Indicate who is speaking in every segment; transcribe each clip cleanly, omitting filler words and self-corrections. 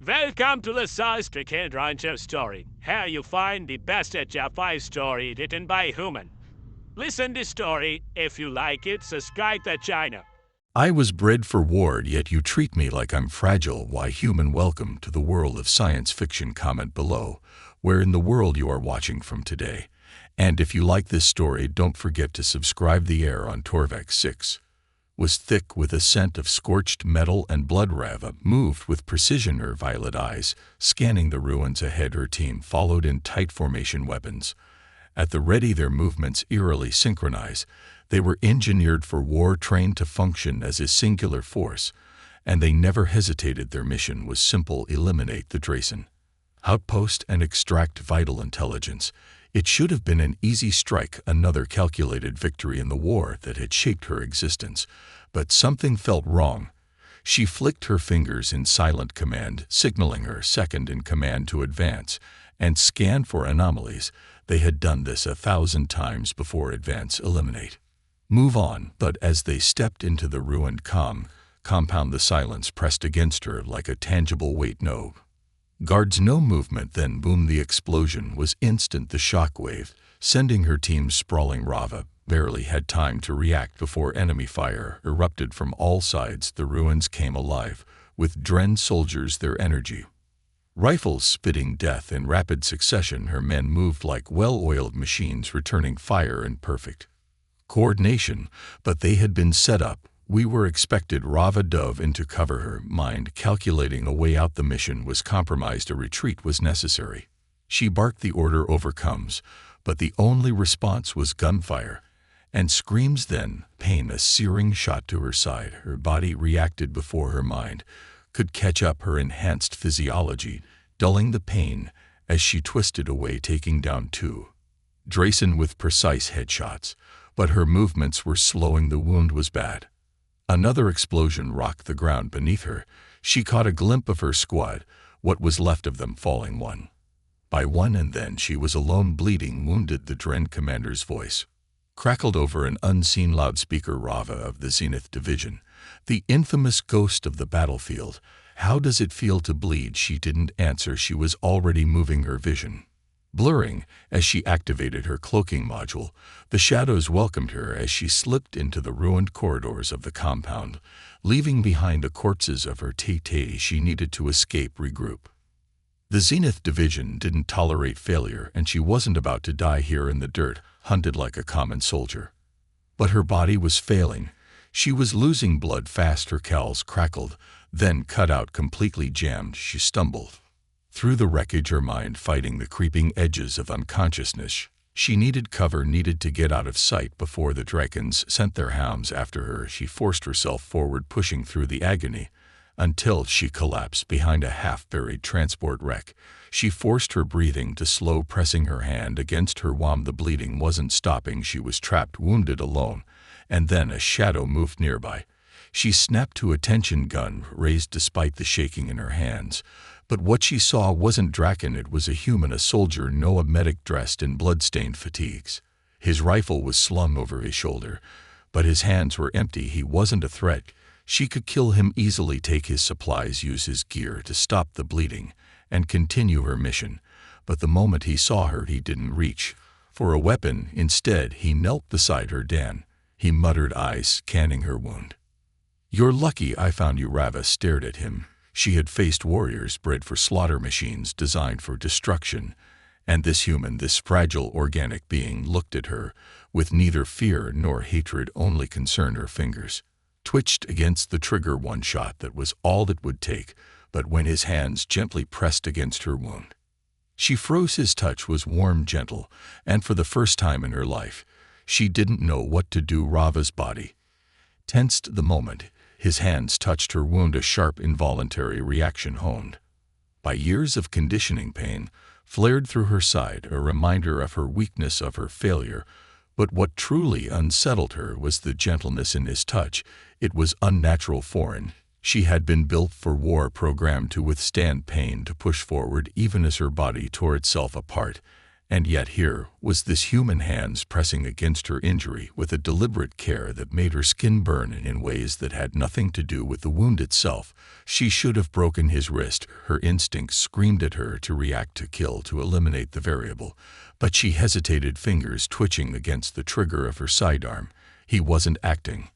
Speaker 1: Welcome to the Sci-Fi Rancher story. Here you find the best Sci-Fi story written by human. Listen the story. If you like it, subscribe the channel.
Speaker 2: I was bred for war, yet you treat me like I'm fragile. Why, human? Welcome to the world of science fiction. Comment below where in the world you are watching from today. And if you like this story, don't forget to subscribe. The air on Torvak 6 was thick with a scent of scorched metal and blood. Rava moved with precision, her violet eyes scanning the ruins ahead. Her team followed in tight formation, weapons at the ready, their movements eerily synchronized. They were engineered for war, trained to function as a singular force, and they never hesitated. Their mission was simple: eliminate the Drason outpost and extract vital intelligence. It should have been an easy strike, another calculated victory in the war that had shaped her existence. But something felt wrong. She flicked her fingers in silent command, signaling her second in command to advance and scan for anomalies. They had done this 1,000 times before. Advance, eliminate, move on. But as they stepped into the ruined compound, the silence pressed against her like a tangible weight. No guards, no movement. Then boom, the explosion was instant, the shockwave sending her team sprawling. Rava barely had time to react before enemy fire erupted from all sides. The ruins came alive with Dren soldiers, their energy rifles spitting death in rapid succession. Her men moved like well-oiled machines, returning fire in perfect coordination. But they had been set up. We were expected. Rava dove into cover, her mind calculating a way out. The mission was compromised. A retreat was necessary. She barked the order, overcomes, but the only response was gunfire and screams. Then pain, a searing shot to her side. Her body reacted before her mind could catch up, her enhanced physiology dulling the pain as she twisted away, taking down two Drason with precise headshots. But her movements were slowing. The wound was bad. Another explosion rocked the ground beneath her. She caught a glimpse of her squad, what was left of them, falling one by one, and then she was alone, bleeding, wounded. The Dren commander's voice crackled over an unseen loudspeaker. Rava of the Zenith Division, the infamous ghost of the battlefield. How does it feel to bleed? She didn't answer. She was already moving, her vision blurring as she activated her cloaking module. The shadows welcomed her as she slipped into the ruined corridors of the compound, leaving behind the corpses of her Tay. She needed to escape, regroup. The Zenith Division didn't tolerate failure, and she wasn't about to die here in the dirt, hunted like a common soldier. But her body was failing. She was losing blood fast. Her cowls crackled, then cut out, completely jammed. She stumbled through the wreckage, her mind fighting the creeping edges of unconsciousness. She needed cover, needed to get out of sight before the dragons sent their hounds after her. She forced herself forward, pushing through the agony until she collapsed behind a half-buried transport wreck. She forced her breathing to slow, pressing her hand against her womb. The bleeding wasn't stopping. She was trapped, wounded, alone. And then a shadow moved nearby. She snapped to attention, gun raised despite the shaking in her hands. But what she saw wasn't Draken, it was a human, a soldier, no, a medic dressed in blood-stained fatigues. His rifle was slung over his shoulder, but his hands were empty. He wasn't a threat. She could kill him easily, take his supplies, use his gear to stop the bleeding, and continue her mission. But the moment he saw her, he didn't reach for a weapon. Instead, he knelt beside her. Dan, he muttered, eyes scanning her wound. You're lucky I found you. Rava stared at him. She had faced warriors bred for slaughter, machines designed for destruction, and this human, this fragile organic being, looked at her with neither fear nor hatred, only concern. Her fingers twitched against the trigger. One shot, that was all it would take. But when his hands gently pressed against her wound, she froze. His touch was warm, gentle, and for the first time in her life, she didn't know what to do. Rava's body tensed the moment his hands touched her wound. A sharp, involuntary reaction, honed by years of conditioning, pain flared through her side, a reminder of her weakness, of her failure. But what truly unsettled her was the gentleness in his touch. It was unnatural, foreign. She had been built for war, programmed to withstand pain, to push forward even as her body tore itself apart. And yet here was this human hands pressing against her injury with a deliberate care that made her skin burn in ways that had nothing to do with the wound itself. She should have broken his wrist. Her instincts screamed at her to react, to kill, to eliminate the variable. But she hesitated, fingers twitching against the trigger of her sidearm. He wasn't acting.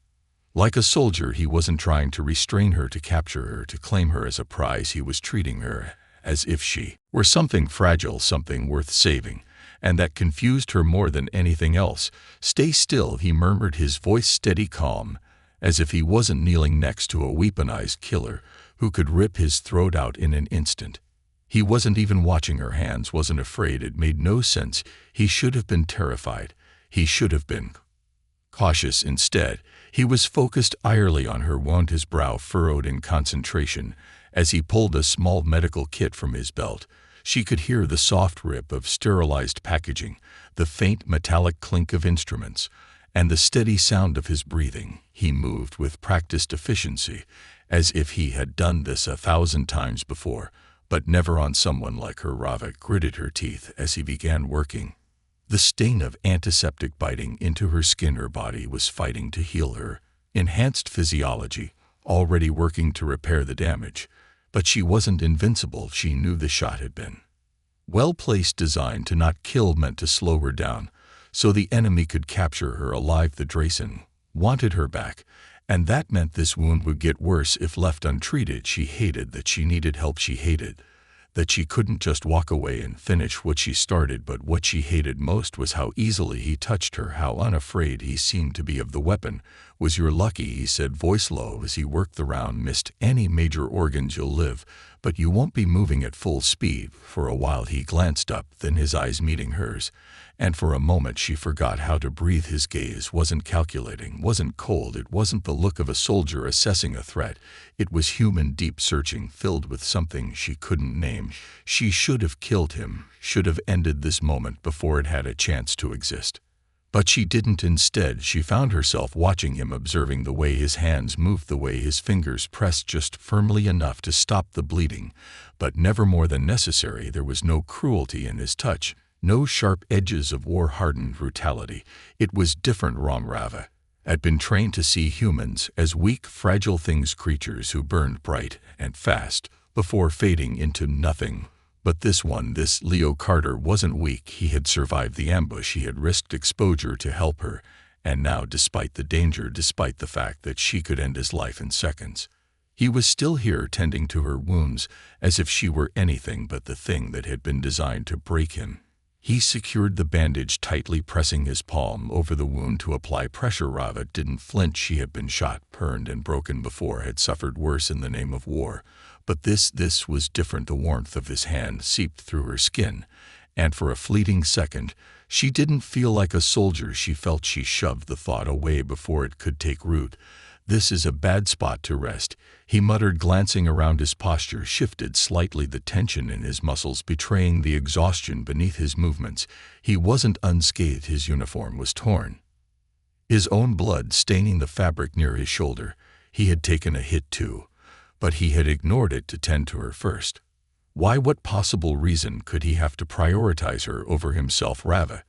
Speaker 2: Like a soldier, he wasn't trying to restrain her, to capture her, to claim her as a prize. He was treating her as if she were something fragile, something worth saving. And that confused her more than anything else. "Stay still," he murmured, his voice steady, calm, as if he wasn't kneeling next to a weaponized killer who could rip his throat out in an instant. He wasn't even watching her hands, wasn't afraid. It made no sense. He should have been terrified. He should have been cautious. Instead, he was focused irely on her wound, his brow furrowed in concentration. As he pulled a small medical kit from his belt, she could hear the soft rip of sterilized packaging, the faint metallic clink of instruments, and the steady sound of his breathing. He moved with practiced efficiency, as if he had done this 1,000 times before, but never on someone like her. Rava gritted her teeth as he began working. The stain of antiseptic biting into her skin. Her body was fighting to heal her. Enhanced physiology, already working to repair the damage. But she wasn't invincible. She knew the shot had been well-placed, designed to not kill, meant to slow her down, so the enemy could capture her alive. The Drayson wanted her back, and that meant this wound would get worse if left untreated. She hated that she needed help. She hated that she couldn't just walk away and finish what she started. But what she hated most was how easily he touched her, how unafraid he seemed to be of the weapon. "Was you're lucky," he said, voice low, as he worked the round. "Missed any major organs, you'll live, but you won't be moving at full speed." For a while he glanced up, then his eyes meeting hers, and for a moment she forgot how to breathe. His gaze wasn't calculating, wasn't cold. It wasn't the look of a soldier assessing a threat. It was human, deep, searching, filled with something she couldn't name. She should have killed him, should have ended this moment before it had a chance to exist. But she didn't. Instead, she found herself watching him, observing the way his hands moved, the way his fingers pressed just firmly enough to stop the bleeding, but never more than necessary. There was no cruelty in his touch, no sharp edges of war-hardened brutality. It was different. Rava had been trained to see humans as weak, fragile things, creatures who burned bright and fast before fading into nothing. But this Leo Carter, wasn't weak. He had survived the ambush. He had risked exposure to help her. And now, despite the danger, despite the fact that she could end his life in seconds, he was still here, tending to her wounds as if she were anything but the thing that had been designed to break him. He secured the bandage tightly, pressing his palm over the wound to apply pressure. Rava didn't flinch. She had been shot, burned, and broken before, had suffered worse in the name of war. But this was different. The warmth of his hand seeped through her skin, and for a fleeting second, she didn't feel like a soldier. She felt. She shoved the thought away before it could take root. "This is a bad spot to rest," he muttered, glancing around. His posture shifted slightly, the tension in his muscles betraying the exhaustion beneath his movements. He wasn't unscathed. His uniform was torn, his own blood staining the fabric near his shoulder. He had taken a hit too, but he had ignored it to tend to her first. Why? What possible reason could he have to prioritize her over himself? Rava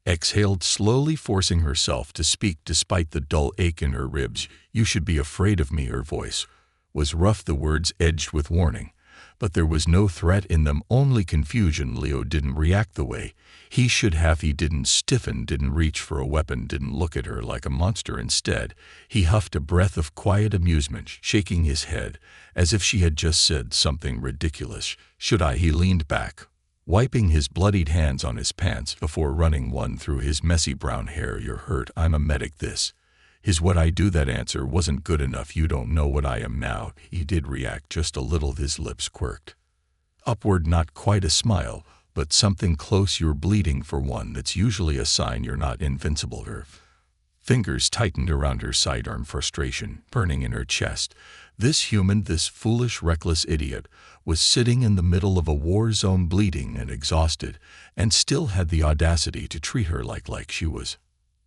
Speaker 2: exhaled slowly, forcing herself to speak despite the dull ache in her ribs. "You should be afraid of me." Her voice was rough, the words edged with warning, but there was no threat in them, only confusion. Leo didn't react the way he should have. He didn't stiffen, didn't reach for a weapon, didn't look at her like a monster. Instead, he huffed a breath of quiet amusement, shaking his head as if she had just said something ridiculous. "Should I?" He leaned back, wiping his bloodied hands on his pants before running one through his messy brown hair. "You're hurt." "I'm a medic." This is what I do. That answer wasn't good enough. "You don't know what I am now." He did react just a little. His lips quirked upward, not quite a smile, but something close. "You're bleeding." "For one, that's usually a sign you're not invincible." Her fingers tightened around her sidearm, frustration burning in her chest. This human, this foolish, reckless idiot, was sitting in the middle of a war zone, bleeding and exhausted, and still had the audacity to treat her like she was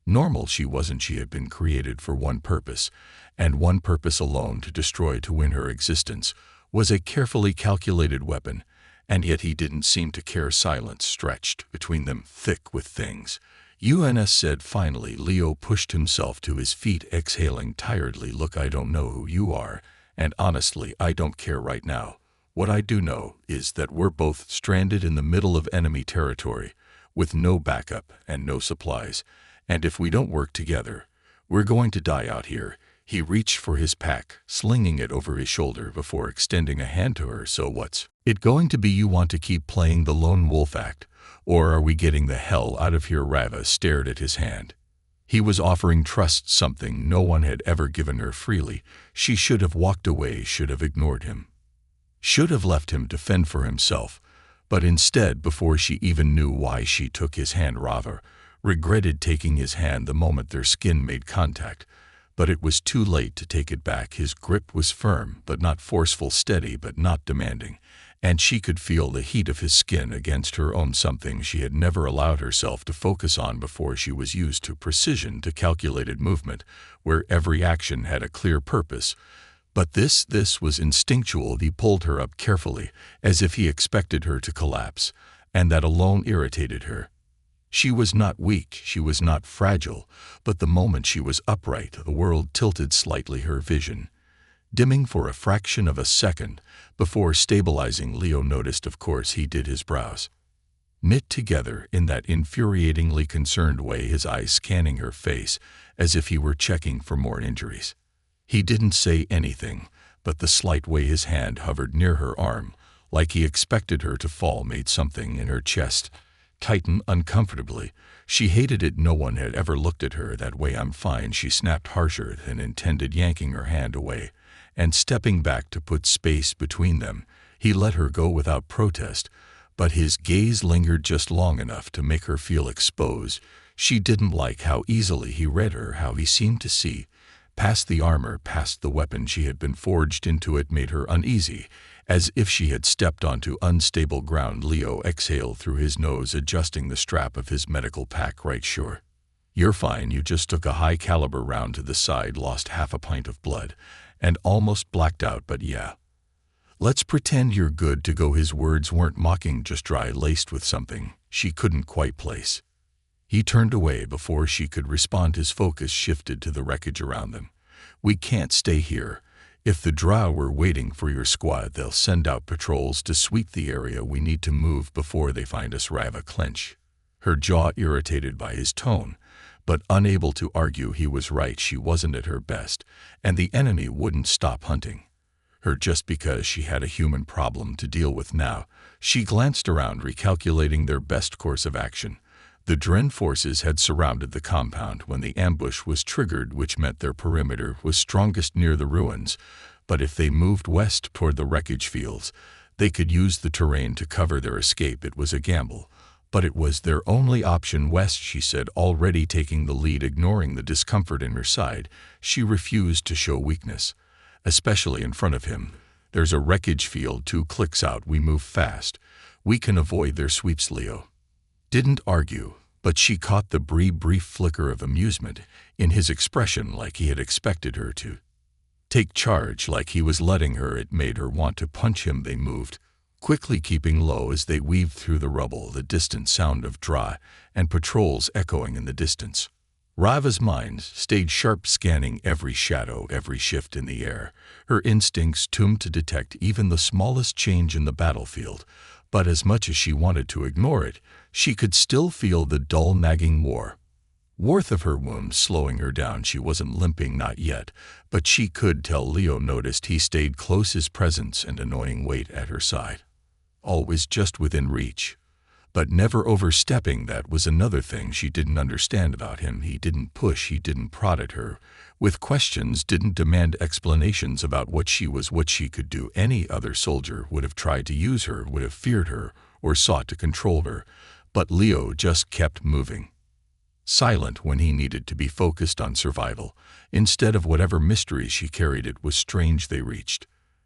Speaker 2: normal. She wasn't. She had been created for one purpose, and one purpose alone: to destroy, to win. Her existence was a carefully calculated weapon, and yet he didn't seem to care. Silence stretched between them, thick with things. UNS said finally. Leo pushed himself to his feet, exhaling tiredly. Look, I don't know who you are, and honestly, I don't care right now. What I do know is that we're both stranded in the middle of enemy territory, with no backup and no supplies, and if we don't work together, we're going to die out here. He reached for his pack, slinging it over his shoulder before extending a hand to her. So what's it going to be? You want to keep playing the lone wolf act, or are we getting the hell out of here? Rava stared at his hand. He was offering trust, something no one had ever given her freely. She should have walked away, should have ignored him, should have left him to fend for himself. But instead, before she even knew why she took his hand, Rava regretted taking his hand the moment their skin made contact. But it was too late to take it back. His grip was firm, but not forceful, steady, but not demanding, and she could feel the heat of his skin against her own, something she had never allowed herself to focus on before. She was used to precision, to calculated movement, where every action had a clear purpose. But this was instinctual. He pulled her up carefully, as if he expected her to collapse, and that alone irritated her. She was not weak, she was not fragile, but the moment she was upright, the world tilted slightly, her vision dimming for a fraction of a second before stabilizing. Leo noticed, of course he did, his brows knit together in that infuriatingly concerned way, his eyes scanning her face as if he were checking for more injuries. He didn't say anything, but the slight way his hand hovered near her arm, like he expected her to fall, made something in her chest tighten uncomfortably. She hated it. No one had ever looked at her that way. I'm fine, she snapped, harsher than intended, yanking her hand away and stepping back to put space between them. He let her go without protest, but his gaze lingered just long enough to make her feel exposed. She didn't like how easily he read her, how he seemed to see past the armor, past the weapon she had been forged into. It made her uneasy, as if she had stepped onto unstable ground. Leo exhaled through his nose, adjusting the strap of his medical pack. Right, sure. You're fine. You just took a high-caliber round to the side, lost half a pint of blood, and almost blacked out, but yeah. Let's pretend you're good to go. His words weren't mocking, just dry, laced with something she couldn't quite place. He turned away before she could respond. His focus shifted to the wreckage around them. We can't stay here. If the drow were waiting for your squad, they'll send out patrols to sweep the area. We need to move before they find us. Rava clenched, her jaw irritated by his tone, but unable to argue. He was right. She wasn't at her best, and the enemy wouldn't stop hunting her just because she had a human problem to deal with now. She glanced around, recalculating their best course of action. The Dren forces had surrounded the compound when the ambush was triggered, which meant their perimeter was strongest near the ruins. But if they moved west toward the wreckage fields, they could use the terrain to cover their escape. It was a gamble, but it was their only option. West, she said, already taking the lead. Ignoring the discomfort in her side, she refused to show weakness, especially in front of him. There's a wreckage field 2 clicks out. We move fast. We can avoid their sweeps. Leo didn't argue, but she caught the brief flicker of amusement in his expression, like he had expected her to take charge, like he was letting her. It made her want to punch him. They moved quickly, keeping low as they weaved through the rubble, the distant sound of dra and patrols echoing in the distance. Rava's mind stayed sharp, scanning every shadow, every shift in the air, her instincts tuned to detect even the smallest change in the battlefield. But as much as she wanted to ignore it, she could still feel the dull, nagging warmth of her wound slowing her down. She wasn't limping, not yet, but she could tell. Leo noticed he stayed close, his presence and annoying weight at her side always just within reach, but never overstepping. That was another thing she didn't understand about him. He didn't push, he didn't prod at her with questions, didn't demand explanations about what she was, what she could do. Any other soldier would have tried to use her, would have feared her, or sought to control her, but Leo just kept moving, silent when he needed to be, focused on survival instead of whatever mystery she carried. It was strange. They reached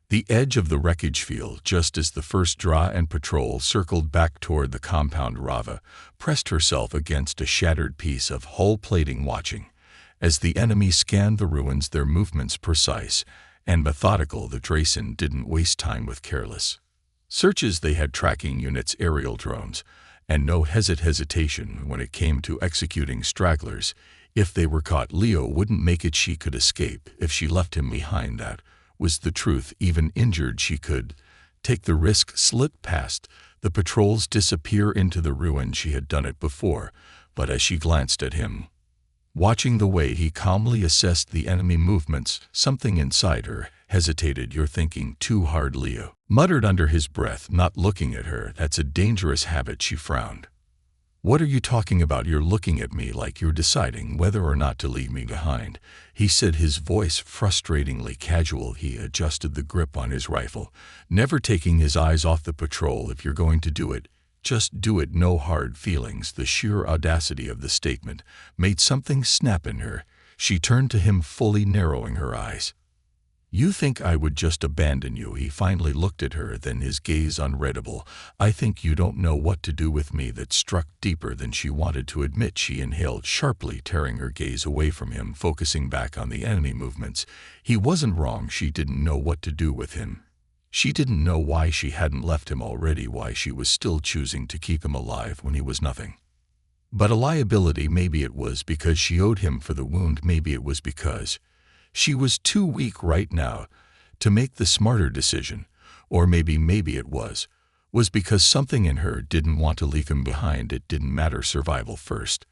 Speaker 2: the edge of the wreckage field just as the first dra and patrol circled back toward the compound. Rava pressed herself against a shattered piece of hull plating, watching as the enemy scanned the ruins, their movements precise and methodical. The Drason didn't waste time with careless Searches they had tracking units, aerial drones, and no hesitation when it came to executing stragglers. If they were caught, Leo wouldn't make it. She could escape if she left him behind. That was the truth. Even injured, she could take the risk, slip past the patrols, disappear into the ruins. She had done it before, but as she glanced at him, watching the way he calmly assessed the enemy movements, something inside her hesitated. "You're thinking too hard," Leo muttered under his breath, not looking at her. "That's a dangerous habit," she frowned. "What are you talking about? You're looking at me like you're deciding whether or not to leave me behind," he said, his voice frustratingly casual. He adjusted the grip on his rifle, never taking his eyes off the patrol. "If you're going to do it, just do it. No hard feelings." The sheer audacity of the statement made something snap in her. She turned to him, fully narrowing her eyes. "You think I would just abandon you?" He finally looked at her, then his gaze unreadable. "I think you don't know what to do with me." That struck deeper than she wanted to admit. She inhaled sharply, tearing her gaze away from him, focusing back on the enemy movements. He wasn't wrong. She didn't know what to do with him. She didn't know why she hadn't left him already, why she was still choosing to keep him alive when he was nothing but a liability. Maybe it was because she owed him for the wound. Maybe it was because she was too weak right now to make the smarter decision. Or maybe it was because something in her didn't want to leave him behind. It didn't matter. Survival first.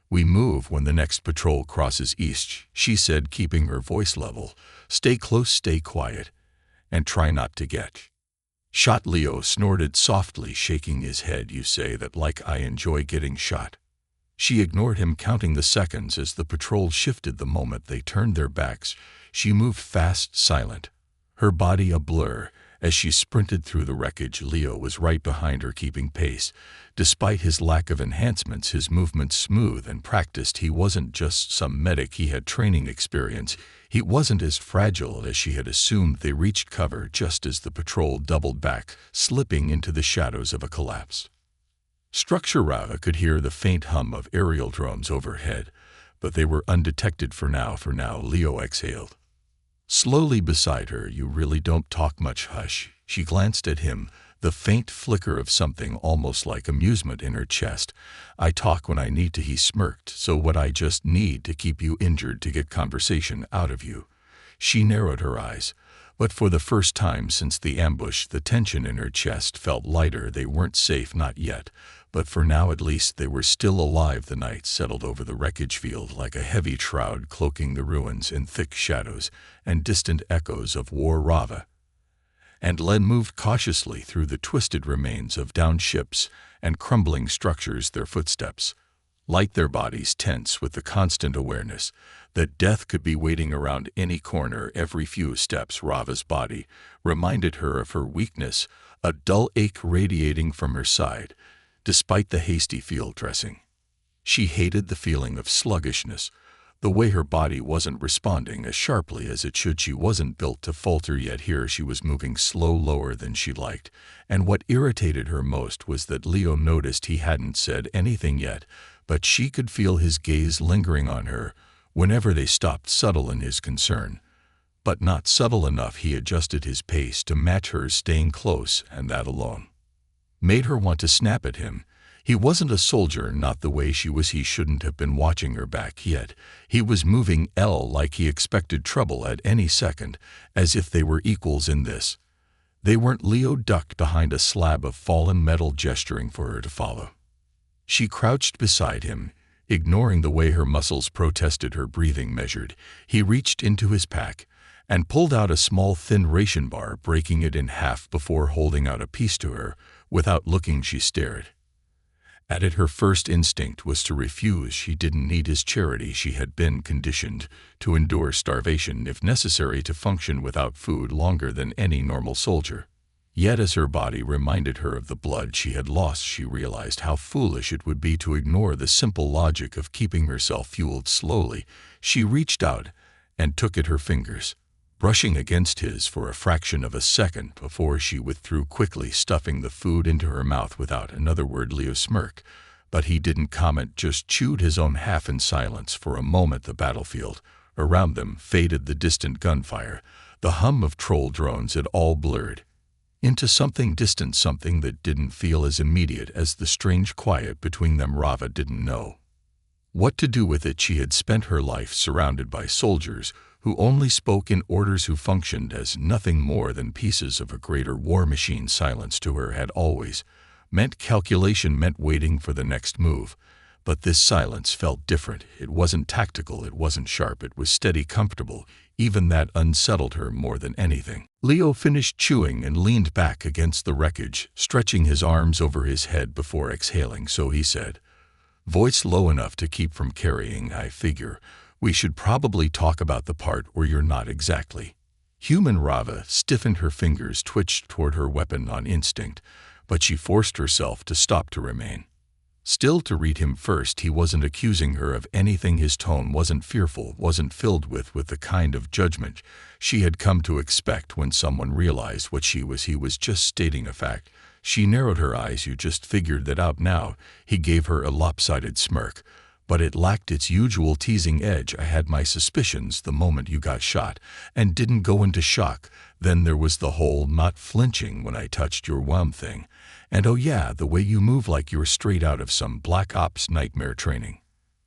Speaker 2: "We move when the next patrol crosses east," she said, keeping her voice level. "Stay close, stay quiet, and try not to get shot." Leo snorted softly, shaking his head. "You say that like I enjoy getting shot." She ignored him, counting the seconds as the patrol shifted. The moment they turned their backs, she moved fast, silent, her body a blur. As she sprinted through the wreckage, Leo was right behind her, keeping pace. Despite his lack of enhancements, his movements smooth and practiced. He wasn't just some medic. He had training experience. He wasn't as fragile as she had assumed. They reached cover just as the patrol doubled back, slipping into the shadows of a collapse structure. Rava could hear the faint hum of aerial drones overhead, but they were undetected for now. Leo exhaled slowly beside her. "You really don't talk much." "Hush." She glanced at him, the faint flicker of something almost like amusement in her chest. "I talk when I need to," he smirked. "So what? I just need to keep you injured to get conversation out of you." She narrowed her eyes, but for the first time since the ambush, the tension in her chest felt lighter. They weren't safe, not yet, but for now at least they were still alive. The night settled over the wreckage field like a heavy shroud, cloaking the ruins in thick shadows and distant echoes of war. Rava and Len moved cautiously through the twisted remains of downed ships and crumbling structures, their footsteps light, their bodies tense with the constant awareness that death could be waiting around any corner. Every few steps, Rava's body reminded her of her weakness, a dull ache radiating from her side. Despite the hasty field dressing, she hated the feeling of sluggishness, the way her body wasn't responding as sharply as it should. She wasn't built to falter, yet here she was moving slower than she liked. And what irritated her most was that Leo noticed he hadn't said anything yet, but she could feel his gaze lingering on her whenever they stopped, subtle in his concern, but not subtle enough. He adjusted his pace to match hers, staying close, and that alone made her want to snap at him. He wasn't a soldier, not the way she was. He shouldn't have been watching her back, yet he was moving like he expected trouble at any second, as if they were equals in this. They weren't. Leo ducked behind a slab of fallen metal, gesturing for her to follow. She crouched beside him, ignoring the way her muscles protested, her breathing measured. He reached into his pack and pulled out a small thin ration bar, breaking it in half before holding out a piece to her. Without looking, she stared at it. Her first instinct was to refuse. She didn't need his charity. She had been conditioned to endure starvation, if necessary, to function without food longer than any normal soldier. Yet as her body reminded her of the blood she had lost, she realized how foolish it would be to ignore the simple logic of keeping herself fueled. Slowly, she reached out and took at her fingers, brushing against his for a fraction of a second before she withdrew quickly, stuffing the food into her mouth without another word. Leo smirked, but he didn't comment, just chewed his own half in silence. For a moment the battlefield around them faded, the distant gunfire, the hum of troll drones, it all blurred into something distant, something that didn't feel as immediate as the strange quiet between them. Rava didn't know what to do with it. She had spent her life surrounded by soldiers who only spoke in orders, who functioned as nothing more than pieces of a greater war machine. Silence to her had always meant calculation, meant waiting for the next move. But this silence felt different. It wasn't tactical, it wasn't sharp, it was steady, comfortable. Even that unsettled her more than anything. Leo finished chewing and leaned back against the wreckage, stretching his arms over his head before exhaling. So he said, voice low enough to keep from carrying, I figure we should probably talk about the part where you're not exactly human. Rava stiffened, her fingers twitched toward her weapon on instinct, but she forced herself to stop, to remain still, to read him first. He wasn't accusing her of anything. His tone wasn't fearful, wasn't filled with the kind of judgment she had come to expect when someone realized what she was. He was just stating a fact. She narrowed her eyes. You just figured that out now. He gave her a lopsided smirk, but it lacked its usual teasing edge. I had my suspicions the moment you got shot and didn't go into shock. Then there was the whole not flinching when I touched your womb thing. And oh yeah, the way you move like you're straight out of some Black Ops nightmare training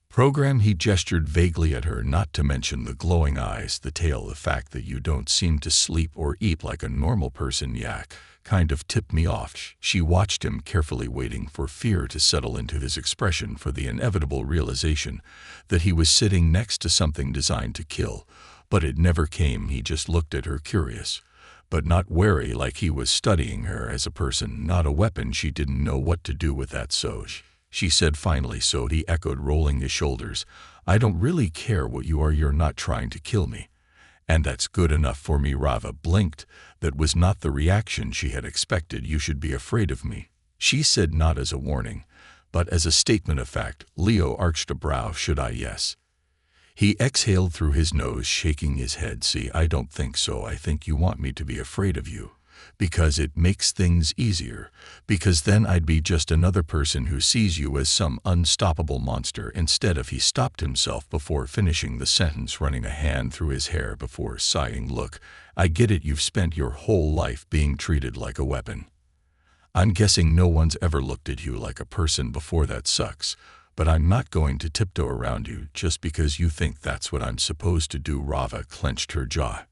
Speaker 2: program. He gestured vaguely at her, not to mention the glowing eyes, the tail, the fact that you don't seem to sleep or eat like a normal person. Yeah, kind of tipped me off. She watched him carefully, waiting for fear to settle into his expression, for the inevitable realization that he was sitting next to something designed to kill. But it never came. He just looked at her, curious but not wary, like he was studying her as a person, not a weapon. She didn't know what to do with that. So she said finally. So he echoed, rolling his shoulders, I don't really care what you are. You're not trying to kill me. And that's good enough for me. Rava blinked. That was not the reaction she had expected. You should be afraid of me, she said, not as a warning, but as a statement of fact. Leo arched a brow. Should I? Yes. He exhaled through his nose, shaking his head. See, I don't think so. I think you want me to be afraid of you, because it makes things easier, because then I'd be just another person who sees you as some unstoppable monster instead of. He stopped himself before finishing the sentence, running a hand through his hair before sighing. Look, I get it. You've spent your whole life being treated like a weapon. I'm guessing no one's ever looked at you like a person before. That sucks. But I'm not going to tiptoe around you just because you think that's what I'm supposed to do. Rava clenched her jaw,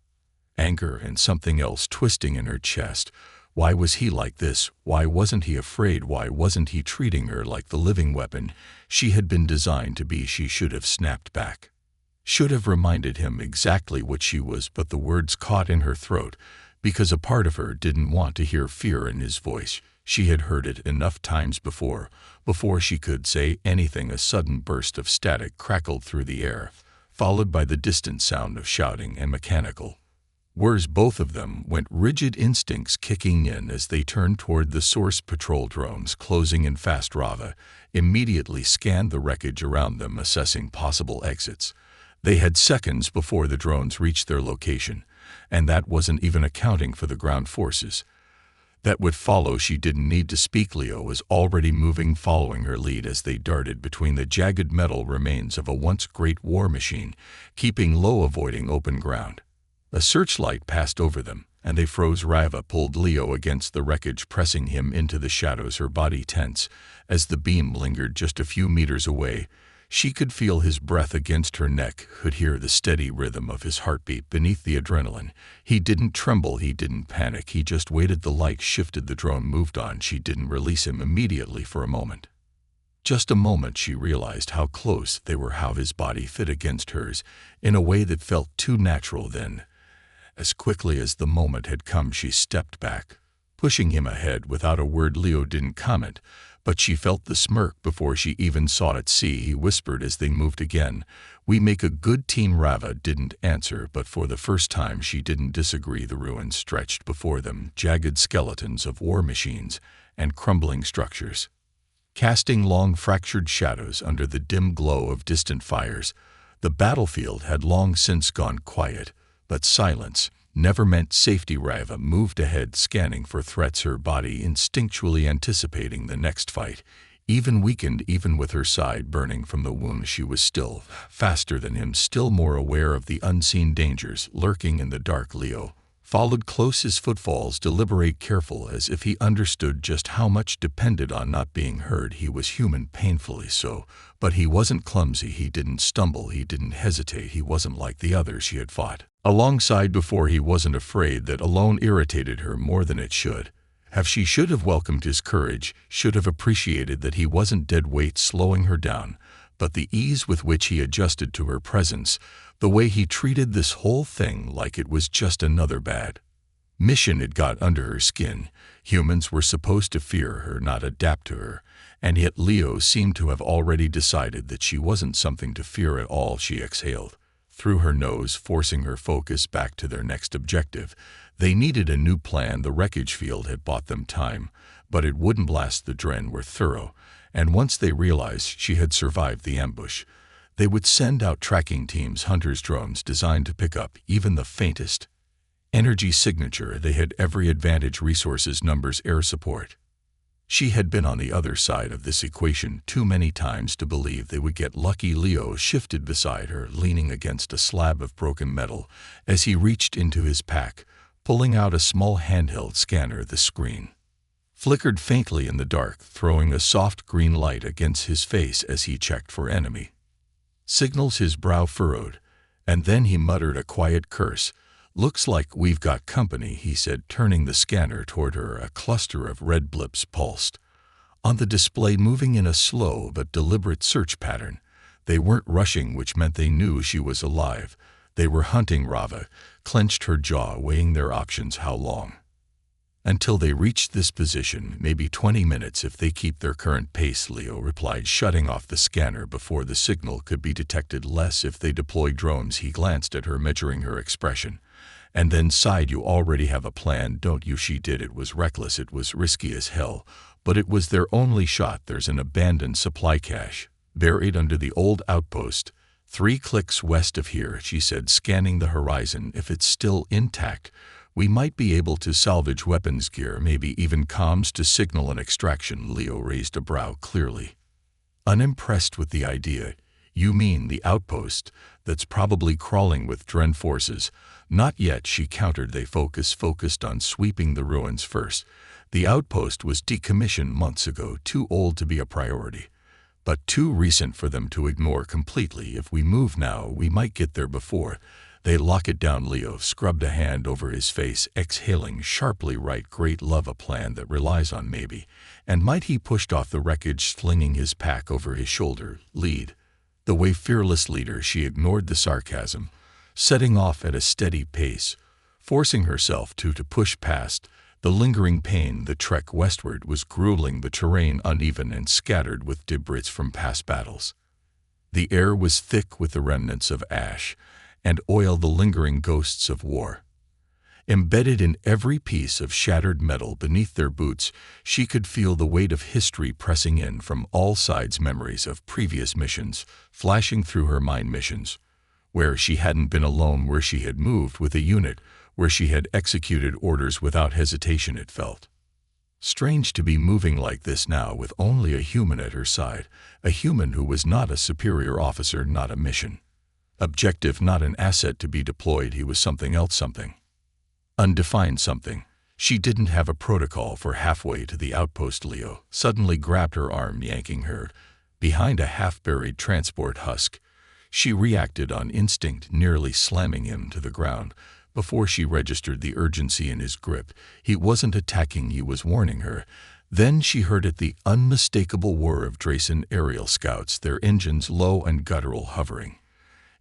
Speaker 2: anger and something else twisting in her chest. Why was he like this? Why wasn't he afraid? Why wasn't he treating her like the living weapon she had been designed to be? She should have snapped back, should have reminded him exactly what she was, but the words caught in her throat because a part of her didn't want to hear fear in his voice. She had heard it enough times before she could say anything. A sudden burst of static crackled through the air, followed by the distant sound of shouting and mechanical whirs. Both of them went rigid, instincts kicking in as they turned toward the source. Patrol drones closing in fast. Rava immediately scanned the wreckage around them, assessing possible exits. They had seconds before the drones reached their location, and that wasn't even accounting for the ground forces that would follow. She didn't need to speak. Leo was already moving, following her lead as they darted between the jagged metal remains of a once great war machine, keeping low, avoiding open ground. A searchlight passed over them, and they froze. Rava pulled Leo against the wreckage, pressing him into the shadows, her body tense as the beam lingered just a few meters away. She could feel his breath against her neck, could hear the steady rhythm of his heartbeat beneath the adrenaline. He didn't tremble, he didn't panic, he just waited. The light shifted, the drone moved on. She didn't release him immediately. For a moment, just a moment, she realized how close they were, how his body fit against hers in a way that felt too natural. Then, as quickly as the moment had come, she stepped back, pushing him ahead. Without a word, Leo didn't comment, but she felt the smirk before she even saw it. See, he whispered as they moved again, we make a good team. Rava didn't answer, but for the first time she didn't disagree. The ruins stretched before them, jagged skeletons of war machines and crumbling structures, casting long fractured shadows under the dim glow of distant fires. The battlefield had long since gone quiet, but silence never meant safety. Rava moved ahead, scanning for threats, her body instinctually anticipating the next fight. Even weakened, even with her side burning from the wound, she was still faster than him, still more aware of the unseen dangers lurking in the dark. Leo followed close his footfalls, deliberate, careful, as if he understood just how much depended on not being heard. He was human, painfully so, but he wasn't clumsy, he didn't stumble, he didn't hesitate, he wasn't like the others she had fought alongside before. He wasn't afraid. That alone irritated her more than it should. She should have welcomed his courage, should have appreciated that he wasn't dead weight slowing her down, but the ease with which he adjusted to her presence, the way he treated this whole thing like it was just another bad mission, it got under her skin. Humans were supposed to fear her, not adapt to her, and yet Leo seemed to have already decided that she wasn't something to fear at all. She exhaled through her nose, forcing her focus back to their next objective. They needed a new plan. The wreckage field had bought them time, but it wouldn't last. The Dren were thorough, and once they realized she had survived the ambush, they would send out tracking teams, hunters' drones designed to pick up even the faintest energy signature. They had every advantage: resources, numbers, air support. She had been on the other side of this equation too many times to believe they would get lucky. Leo shifted beside her, leaning against a slab of broken metal as he reached into his pack, pulling out a small handheld scanner. The screen flickered faintly in the dark, throwing a soft green light against his face as he checked for enemy signals. His brow furrowed, and then he muttered a quiet curse. "Looks like we've got company," he said, turning the scanner toward her. A cluster of red blips pulsed on the display, moving in a slow but deliberate search pattern. They weren't rushing, which meant they knew she was alive. They were hunting. Rava clenched her jaw, weighing their options. How long until they reached this position? Maybe 20 minutes if they keep their current pace, Leo replied, shutting off the scanner before the signal could be detected. Less if they deploy drones. He glanced at her, measuring her expression, and then sighed. "You already have a plan, don't you?" She did. It was reckless, it was risky as hell, but it was their only shot. "There's an abandoned supply cache buried under the old outpost 3 clicks west of here," she said, scanning the horizon. "If it's still intact, we might be able to salvage weapons gear, maybe even comms to signal an extraction." Leo raised a brow, clearly unimpressed with the idea. "You mean the outpost that's probably crawling with Dren forces?" "Not yet," she countered. They focused on sweeping the ruins first. The outpost was decommissioned months ago, too old to be a priority, but too recent for them to ignore completely. "If we move now, we might get there before they lock it down." Leo scrubbed a hand over his face, exhaling sharply. "Right, great, love a plan that relies on maybe and might." He pushed off the wreckage, slinging his pack over his shoulder. "Lead the way, fearless leader." She ignored the sarcasm, setting off at a steady pace, forcing herself to push past the lingering pain. The trek westward was grueling, the terrain uneven and scattered with debris from past battles. The air was thick with the remnants of ash and oil, the lingering ghosts of war embedded in every piece of shattered metal beneath their boots. She could feel the weight of history pressing in from all sides, memories of previous missions flashing through her mind. Missions where she hadn't been alone, where she had moved with a unit, where she had executed orders without hesitation. It felt strange to be moving like this now, with only a human at her side, a human who was not a superior officer, not a mission objective, not an asset to be deployed. He was something else, something undefined, something. She didn't have a protocol for halfway to the outpost. Leo suddenly grabbed her arm, yanking her behind a half-buried transport husk. She reacted on instinct, nearly slamming him to the ground before she registered the urgency in his grip. He wasn't attacking, he was warning her. Then she heard it, the unmistakable whir of Dracen aerial scouts, their engines low and guttural, hovering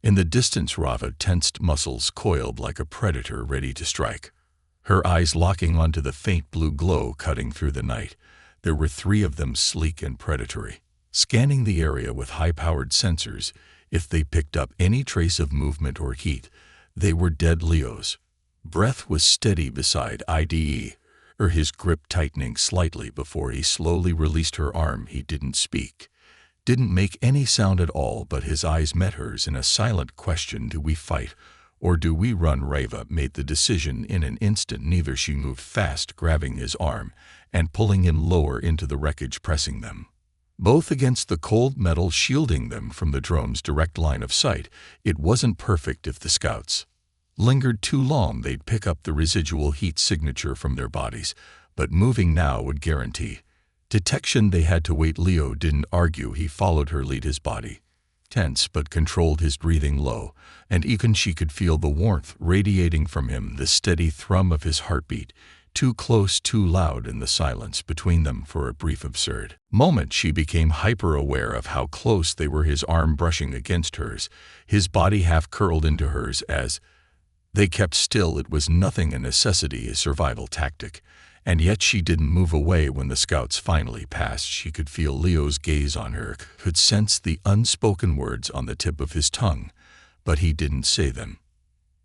Speaker 2: in the distance. Rava tensed, muscles coiled like a predator ready to strike, her eyes locking onto the faint blue glow cutting through the night. There were 3 of them, sleek and predatory, scanning the area with high-powered sensors. If they picked up any trace of movement or heat, they were dead. Leo's breath was steady beside IDE, his grip tightening slightly before he slowly released her arm. He didn't speak, didn't make any sound at all, but his eyes met hers in a silent question. "Do we fight or do we run?" Rava made the decision in an instant. Neither. She moved fast, grabbing his arm and pulling him lower into the wreckage, pressing them both against the cold metal, shielding them from the drone's direct line of sight. It wasn't perfect. If the scouts lingered too long, they'd pick up the residual heat signature from their bodies, but moving now would guarantee detection. They had to wait. Leo didn't argue. He followed her lead, his body tense but controlled, his breathing low, and even she could feel the warmth radiating from him, the steady thrum of his heartbeat, too close, too loud in the silence between them. For a brief, absurd moment, she became hyper-aware of how close they were, his arm brushing against hers, his body half curled into hers as they kept still. It was nothing, a necessity, a survival tactic. And yet she didn't move away. When the scouts finally passed, she could feel Leo's gaze on her, could sense the unspoken words on the tip of his tongue, but he didn't say them.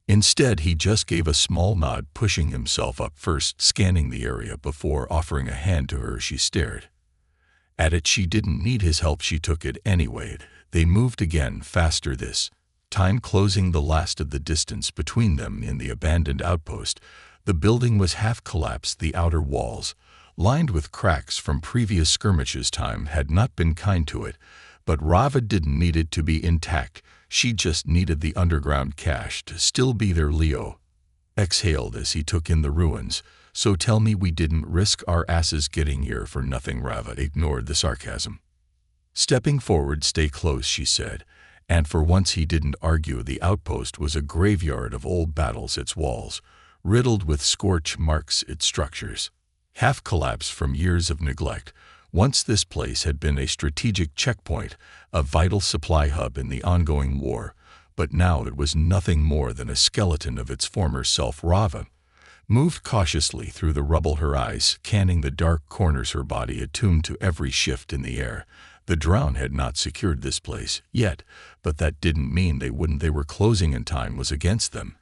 Speaker 2: Instead, he just gave a small nod, pushing himself up first, scanning the area before offering a hand to her. She stared at it. She didn't need his help. She took it anyway. They moved again, faster this time, closing the last of the distance between them. In the abandoned outpost, the building was half collapsed, the outer walls lined with cracks from previous skirmishes. Time had not been kind to it, but Rava didn't need it to be intact. She just needed the underground cache to still be there. Leo exhaled as he took in the ruins. So tell me we didn't risk our asses getting here for nothing. Rava ignored the sarcasm. Stepping forward, stay close, she said, and for once he didn't argue. The outpost was a graveyard of old battles, its walls riddled with scorch marks, its structures half collapsed from years of neglect. Once this place had been a strategic checkpoint, a vital supply hub in the ongoing war, but now it was nothing more than a skeleton of its former self. Rava moved cautiously through the rubble, her eyes scanning the dark corners, her body attuned to every shift in the air. The drown had not secured this place yet, but that didn't mean they wouldn't. They were closing, and time was against them,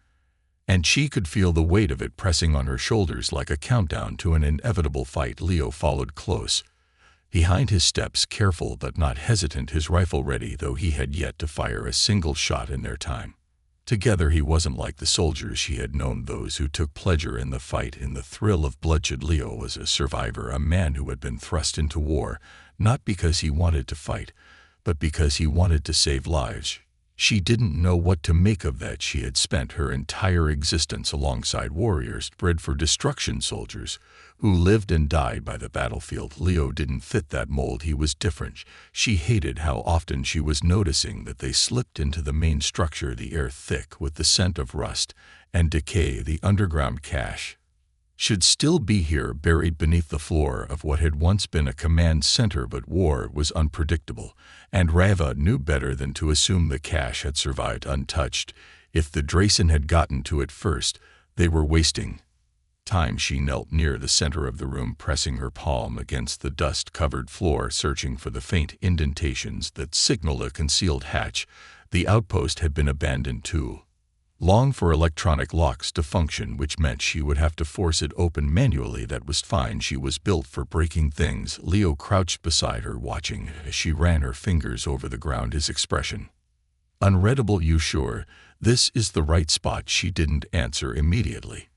Speaker 2: and she could feel the weight of it pressing on her shoulders like a countdown to an inevitable fight. Leo followed close behind, his steps careful but not hesitant, his rifle ready, though he had yet to fire a single shot in their time together. He wasn't like the soldiers she had known, those who took pleasure in the fight, in the thrill of bloodshed. Leo was a survivor, a man who had been thrust into war, not because he wanted to fight, but because he wanted to save lives. She didn't know what to make of that. She had spent her entire existence alongside warriors, bred for destruction, soldiers who lived and died by the battlefield. Leo didn't fit that mold. He was different. She hated how often she was noticing that they slipped into the main structure, the air thick with the scent of rust and decay. The underground cache should still be here, buried beneath the floor of what had once been a command center, but war was unpredictable, and Rava knew better than to assume the cache had survived untouched. If the Dracen had gotten to it first, they were wasting time. She knelt near the center of the room, pressing her palm against the dust-covered floor, searching for the faint indentations that signaled a concealed hatch. The outpost had been abandoned too long for electronic locks to function, which meant she would have to force it open manually. That was fine. She was built for breaking things. Leo crouched beside her, watching as she ran her fingers over the ground, his expression unreadable. You sure this is the right spot? She didn't answer immediately,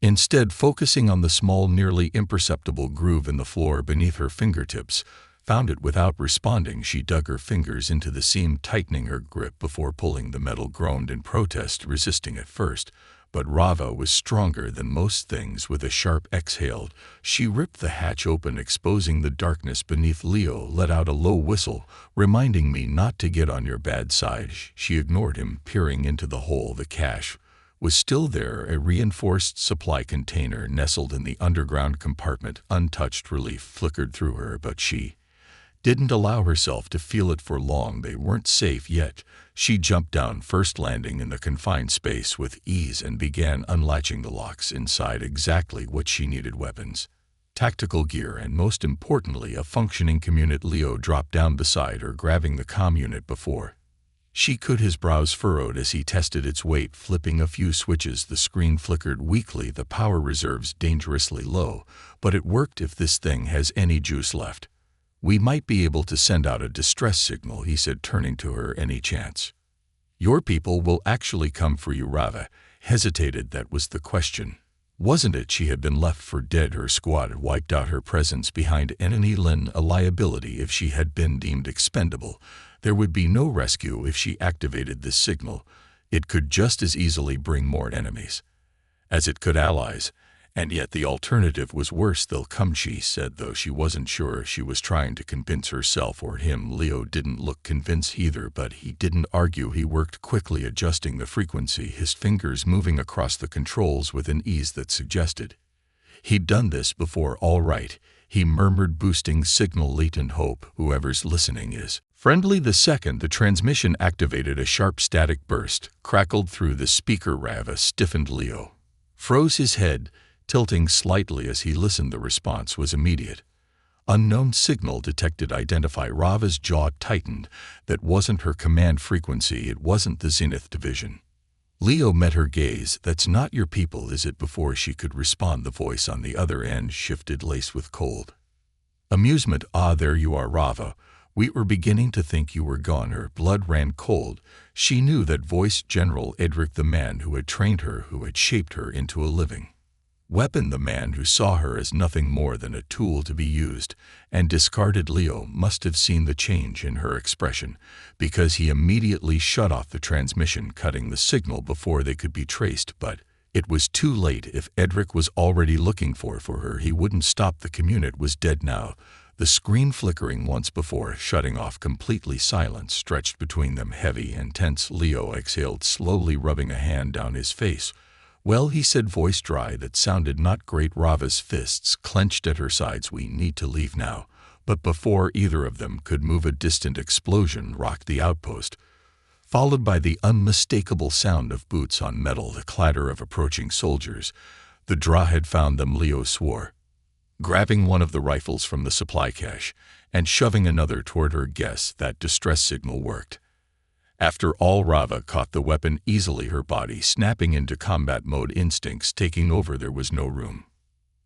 Speaker 2: instead focusing on the small, nearly imperceptible groove in the floor beneath her fingertips. Found it without responding. She dug her fingers into the seam, tightening her grip before pulling. The metal groaned in protest, resisting at first, but Rava was stronger than most things. With a sharp exhale, she ripped the hatch open, exposing the darkness beneath. Leo let out a low whistle, reminding me not to get on your bad side. She ignored him, peering into the hole. The cache was still there, a reinforced supply container nestled in the underground compartment. Untouched. Relief flickered through her, but she didn't allow herself to feel it for long. They weren't safe yet. She jumped down first, landing in the confined space with ease, and began unlatching the locks inside. Exactly what she needed: weapons, tactical gear, and most importantly, a functioning community. Leo dropped down beside her, grabbing the comm unit before she could. His brows furrowed as he tested its weight, flipping a few switches. The screen flickered weakly, the power reserves dangerously low. But it worked. If this thing has any juice left, we might be able to send out a distress signal, he said, turning to her. Any chance your people will actually come for you? Rava hesitated. That was the question, wasn't it? She had been left for dead. Her squad had wiped out. Her presence behind enemy line a liability. If she had been deemed expendable, there would be no rescue. If she activated this signal, It could just as easily bring more enemies as it could allies, and yet the alternative was worse. They'll come, she said, though she wasn't sure if she was trying to convince herself or him. Leo didn't look convinced either, but he didn't argue. He worked quickly, adjusting the frequency, his fingers moving across the controls with an ease that suggested he'd done this before. All right, he murmured, boosting signal. Latent hope, whoever's listening is friendly. The second the transmission activated, a sharp static burst crackled through the speaker. Rava stiffened. Leo froze his head, tilting slightly as he listened. The response was immediate. Unknown signal detected. Identify. Rava's jaw tightened. That wasn't her command frequency. It wasn't the Zenith Division. Leo met her gaze. That's not your people, is it? Before she could respond, the voice on the other end shifted, laced with cold amusement. Ah, there you are, Rava. We were beginning to think you were gone. Her blood ran cold. She knew that voice. General Edric, the man who had trained her, who had shaped her into a living weapon, the man who saw her as nothing more than a tool to be used and discarded. Leo must have seen the change in her expression, because he immediately shut off the transmission, cutting the signal before they could be traced. But it was too late. If Edric was already looking for her, he wouldn't stop. The community was dead now. The screen flickering once before, shutting off completely. Silence stretched between them, heavy and tense. Leo exhaled slowly, rubbing a hand down his face. Well, he said, voice dry. That sounded not great. Rava's fists clenched at her sides. We need to leave now. But before either of them could move, a distant explosion rocked the outpost, followed by the unmistakable sound of boots on metal, the clatter of approaching soldiers. The Dra had found them, Leo swore, grabbing one of the rifles from the supply cache and shoving another toward her. Guess that distress signal worked. After all, Rava caught the weapon easily, her body snapping into combat mode, instincts taking over. There was no room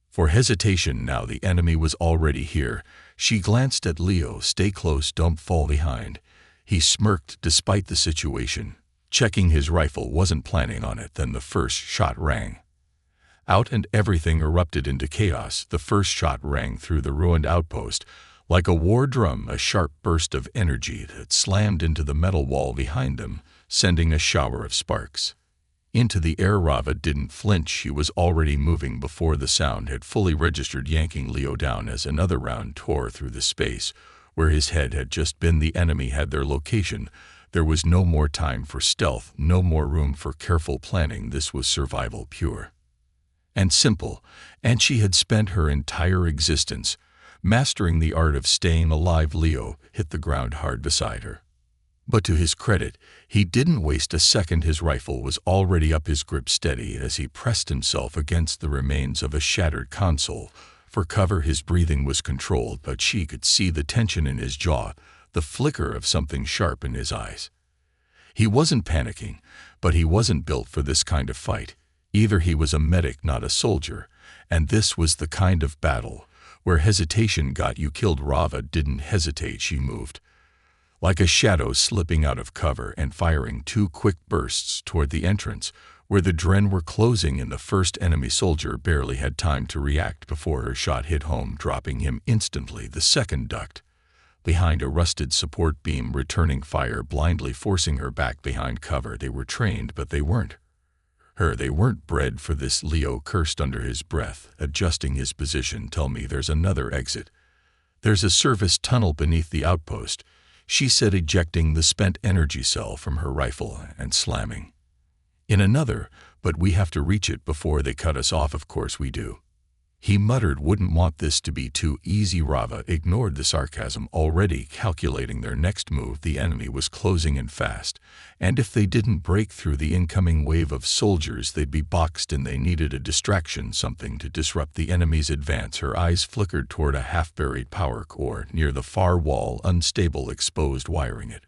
Speaker 2: for hesitation now. The enemy was already here. She glanced at Leo. Stay close, don't fall behind. He smirked despite the situation, checking his rifle, wasn't planning on it. Then the first shot rang out and everything erupted into chaos. The first shot rang through the ruined outpost like a war drum, a sharp burst of energy that slammed into the metal wall behind them, sending a shower of sparks into the air. Rava didn't flinch. She was already moving before the sound had fully registered, yanking Leo down as another round tore through the space where his head had just been. The enemy had their location. There was no more time for stealth, no more room for careful planning. This was survival, pure and simple, and she had spent her entire existence mastering the art of staying alive. Leo hit the ground hard beside her. But to his credit, he didn't waste a second. His rifle was already up, his grip steady as he pressed himself against the remains of a shattered console for cover. His breathing was controlled, but she could see the tension in his jaw, the flicker of something sharp in his eyes. He wasn't panicking, but he wasn't built for this kind of fight. Either he was a medic, not a soldier, and this was the kind of battle where hesitation got you killed. Rava didn't hesitate. She moved like a shadow, slipping out of cover and firing two quick bursts toward the entrance where the Dren were closing in. The first enemy soldier barely had time to react before her shot hit home, dropping him instantly. The second ducked behind a rusted support beam, returning fire blindly, forcing her back behind cover. They were trained, but they weren't They weren't bred for this. Leo cursed under his breath, adjusting his position. Tell me there's another exit. There's a service tunnel beneath the outpost, she said, ejecting the spent energy cell from her rifle and slamming in another. But we have to reach it before they cut us off. Of course we do, he muttered. Wouldn't want this to be too easy. Rava ignored the sarcasm, already calculating their next move. The enemy was closing in fast, and if they didn't break through the incoming wave of soldiers, they'd be boxed in. They needed a distraction, something to disrupt the enemy's advance. Her eyes flickered toward a half-buried power core near the far wall, unstable, exposed wiring. It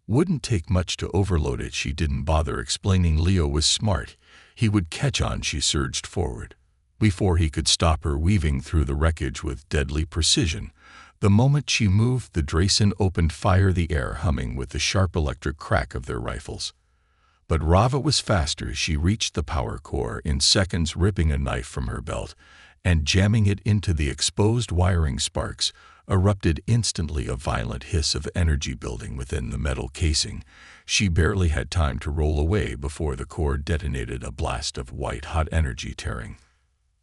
Speaker 2: wouldn't take much to overload it. She didn't bother explaining. Leo was smart. He would catch on. She surged forward before he could stop her, weaving through the wreckage with deadly precision. The moment she moved, the Drasen opened fire, the air humming with the sharp electric crack of their rifles. But Rava was faster. She reached the power core in seconds, ripping a knife from her belt and jamming it into the exposed wiring sparks, erupted instantly a violent hiss of energy building within the metal casing. She barely had time to roll away before the core detonated a blast of white-hot energy tearing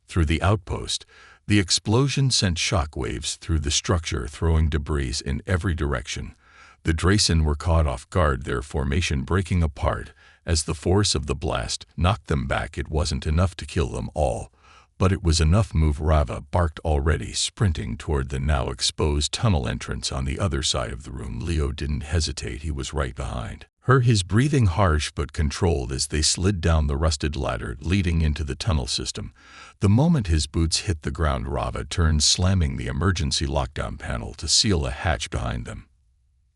Speaker 2: through the outpost. The explosion sent shock waves through the structure, throwing debris in every direction. The Dracen were caught off guard, their formation breaking apart. As the force of the blast knocked them back, it wasn't enough to kill them all, but it was enough to move. Rava barked, already sprinting toward the now exposed tunnel entrance on the other side of the room. Leo didn't hesitate, he was right behind her, his breathing harsh but controlled as they slid down the rusted ladder leading into the tunnel system. The moment his boots hit the ground, Rava turned, slamming the emergency lockdown panel to seal a hatch behind them.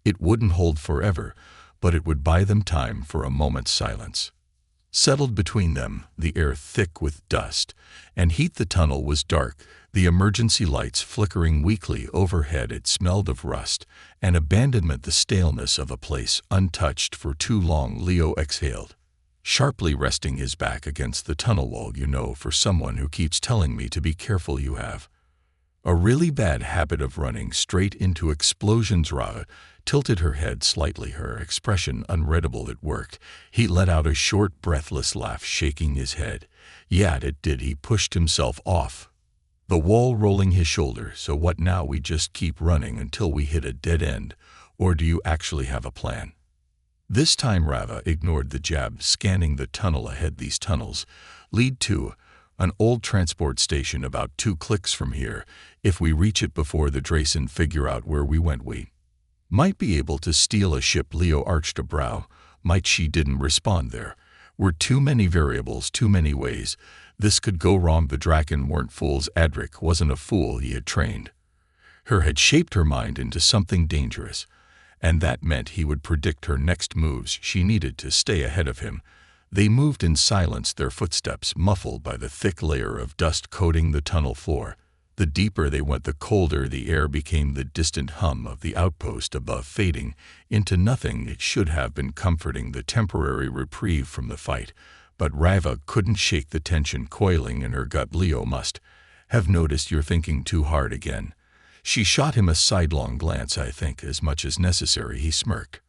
Speaker 2: It wouldn't hold forever, but it would buy them time for a moment's silence. Settled between them, the air thick with dust and heat. The tunnel was dark, the emergency lights flickering weakly overhead. It smelled of rust and abandonment, the staleness of a place untouched for too long. Leo exhaled, sharply resting his back against the tunnel wall. You know, for someone who keeps telling me to be careful, you have a really bad habit of running straight into explosions. Rava tilted her head slightly, her expression unreadable. It worked. He let out a short, breathless laugh, shaking his head. Yeah, it did. He pushed himself off the wall, rolling his shoulder. So what now? We just keep running until we hit a dead end, or do you actually have a plan? This time Rava ignored the jab, scanning the tunnel ahead. These tunnels lead to an old transport station about 2 clicks from here. If we reach it before the Dracen figure out where we went, we might be able to steal a ship. Leo arched a brow. Might? She didn't respond. There were too many variables, too many ways this could go wrong. The Draken weren't fools. Adric wasn't a fool. He had trained her, had shaped her mind into something dangerous, and that meant he would predict her next moves. She needed to stay ahead of him. They moved in silence, their footsteps muffled by the thick layer of dust coating the tunnel floor. The deeper they went, the colder the air became, the distant hum of the outpost above fading into nothing. It should have been comforting, the temporary reprieve from the fight, but Rava couldn't shake the tension coiling in her gut. Leo must have noticed. You're thinking too hard again. She shot him a sidelong glance. I think as much as necessary, he smirked.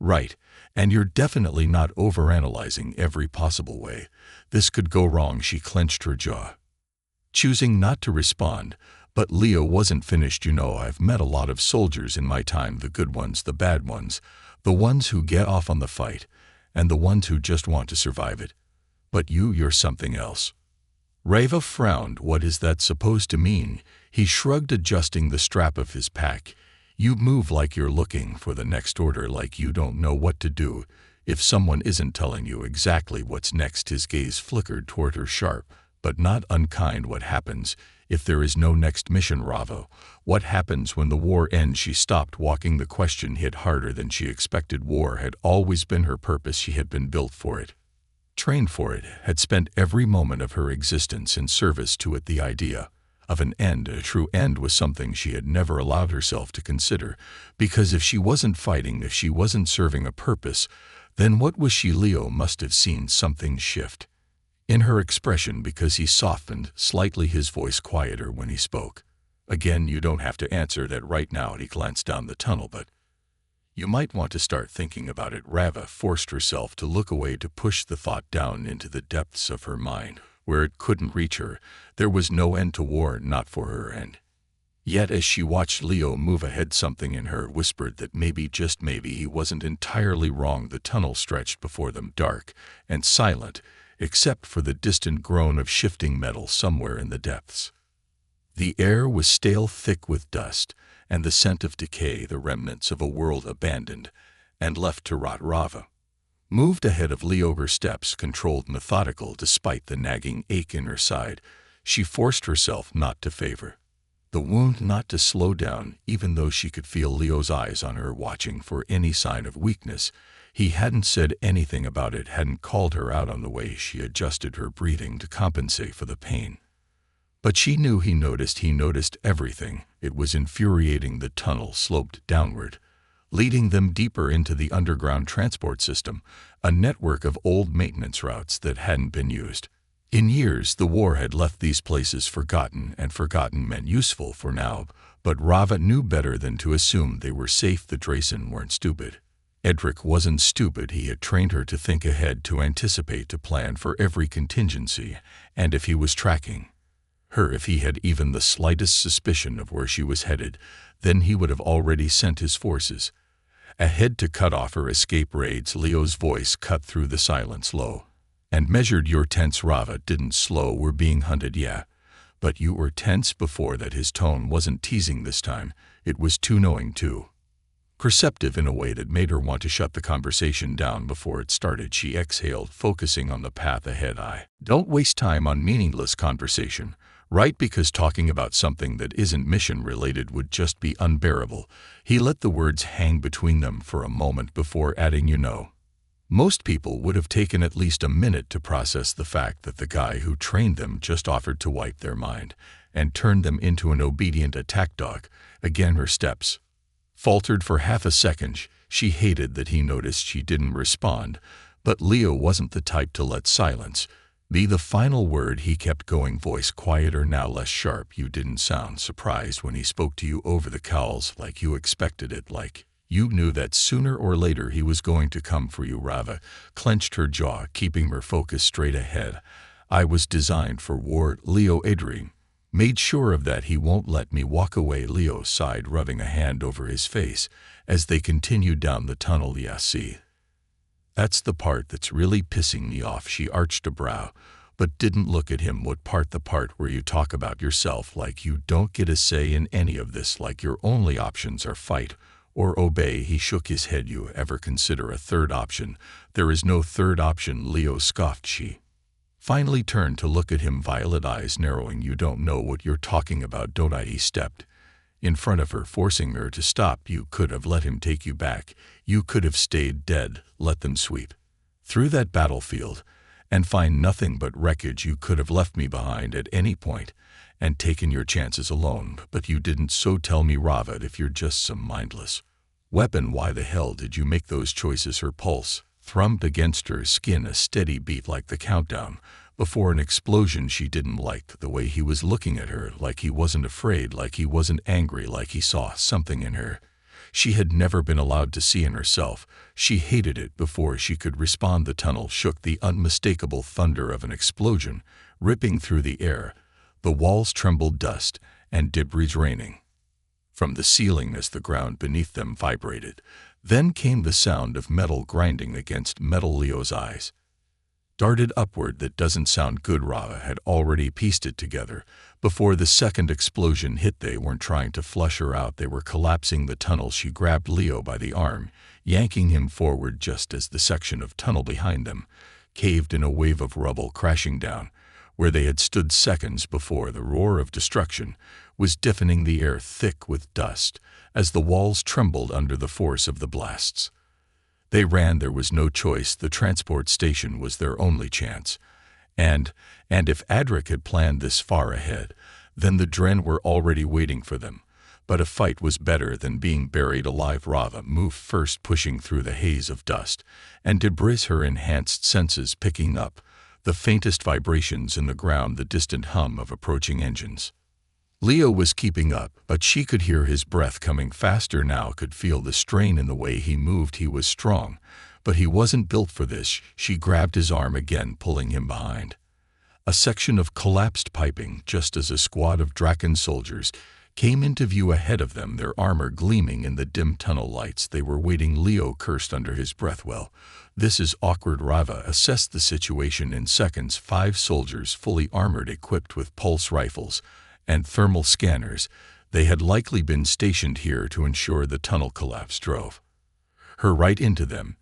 Speaker 2: Right, and you're definitely not overanalyzing every possible way this could go wrong. She clenched her jaw, choosing not to respond, but Leo wasn't finished. You know, I've met a lot of soldiers in my time, the good ones, the bad ones, the ones who get off on the fight, and the ones who just want to survive it. But you're something else. Rava frowned. What is that supposed to mean? He shrugged, adjusting the strap of his pack. You move like you're looking for the next order, like you don't know what to do if someone isn't telling you exactly what's next. His gaze flickered toward her, sharp but not unkind. What happens if there is no next mission, Rava? What happens when the war ends? She stopped walking. The question hit harder than she expected. War had always been her purpose. She had been built for it, trained for it, had spent every moment of her existence in service to it. The idea of an end, a true end, was something she had never allowed herself to consider, because if she wasn't fighting, if she wasn't serving a purpose, then what was she? Leo must have seen something shift in her expression, because he softened slightly, his voice quieter when he spoke. Again, you don't have to answer that right now. He glanced down the tunnel, but you might want to start thinking about it. Rava forced herself to look away, to push the thought down into the depths of her mind, where it couldn't reach her. There was no end to war, not for her. And yet, as she watched Leo move ahead, something in her whispered that maybe, just maybe, he wasn't entirely wrong. The tunnel stretched before them, dark and silent, except for the distant groan of shifting metal somewhere in the depths. The air was stale, thick with dust and the scent of decay, the remnants of a world abandoned and left to rot. Rava moved ahead of Leo, her steps controlled, methodical, despite the nagging ache in her side. She forced herself not to favor the wound, not to slow down, even though she could feel Leo's eyes on her, watching for any sign of weakness. He hadn't said anything about it, hadn't called her out on the way she adjusted her breathing to compensate for the pain. But she knew he noticed everything. It was infuriating. The tunnel sloped downward, leading them deeper into the underground transport system, a network of old maintenance routes that hadn't been used. In years, the war had left these places forgotten, and forgotten meant useful for now, but Rava knew better than to assume they were safe. The Drason weren't stupid. Edric wasn't stupid. He had trained her to think ahead, to anticipate, to plan for every contingency, and if he was tracking her, if he had even the slightest suspicion of where she was headed, then he would have already sent his forces ahead to cut off her escape raids. Leo's voice cut through the silence, low and measured. "You're tense." Rava didn't slow. "We're being hunted, yeah. But you were tense before that." His tone wasn't teasing this time. It was too knowing, too perceptive, in a way that made her want to shut the conversation down before it started. She exhaled, focusing on the path ahead. "I don't waste time on meaningless conversation, right? Because talking about something that isn't mission-related would just be unbearable." He let the words hang between them for a moment before adding, "You know, most people would have taken at least a minute to process the fact that the guy who trained them just offered to wipe their mind and turn them into an obedient attack dog." Again her steps faltered for half a second. She hated that he noticed she didn't respond, but Leo wasn't the type to let silence be the final word. He kept going, voice quieter now, less sharp. "You didn't sound surprised when he spoke to you over the cowls, like you expected it, like you knew that sooner or later he was going to come for you." Rava clenched her jaw, keeping her focus straight ahead. "I was designed for war, Leo. Adrian made sure of that. He won't let me walk away." Leo sighed, rubbing a hand over his face as they continued down the tunnel. "Yeah, see, that's the part that's really pissing me off." She arched a brow, but didn't look at him. "What part?" "The part where you talk about yourself like you don't get a say in any of this, like your only options are fight or obey." He shook his head. "You ever consider a third option?" "There is no third option," Leo scoffed. She finally turned to look at him, violet eyes narrowing. "You don't know what you're talking about, don't I?" He stepped in front of her, forcing her to stop. "You could have let him take you back. You could have stayed dead, let them sweep through that battlefield and find nothing but wreckage. You could have left me behind at any point and taken your chances alone, but you didn't. So tell me, Rava, if you're just some mindless weapon, why the hell did you make those choices?" Her pulse thrummed against her skin, a steady beat like the countdown before an explosion. She didn't like the way he was looking at her, like he wasn't afraid, like he wasn't angry, like he saw something in her she had never been allowed to see in herself. She hated it. Before she could respond, the tunnel shook, the unmistakable thunder of an explosion ripping through the air. The walls trembled, dust and debris raining from the ceiling as the ground beneath them vibrated. Then came the sound of metal grinding against metal. Leo's eyes darted upward. "That doesn't sound good." Rava had already pieced it together before the second explosion hit. They weren't trying to flush her out, they were collapsing the tunnel. She grabbed Leo by the arm, yanking him forward just as the section of tunnel behind them caved in, a wave of rubble crashing down where they had stood seconds before. The roar of destruction was deafening, the air thick with dust as the walls trembled under the force of the blasts. They ran. There was no choice. The transport station was their only chance. And if Adric had planned this far ahead, then the Dren were already waiting for them. But a fight was better than being buried alive. Rava moved first, pushing through the haze of dust and debris, her enhanced senses picking up the faintest vibrations in the ground, the distant hum of approaching engines. Leo was keeping up, but she could hear his breath coming faster now, could feel the strain in the way he moved. He was strong, but he wasn't built for this. She grabbed his arm again, pulling him behind a section of collapsed piping just as a squad of Draken soldiers came into view ahead of them, their armor gleaming in the dim tunnel lights. They were waiting. Leo cursed under his breath. "Well, this is awkward." Rava assessed the situation in seconds. 5 soldiers, fully armored, equipped with pulse rifles and thermal scanners. They had likely been stationed here to ensure the tunnel collapse drove her right into them.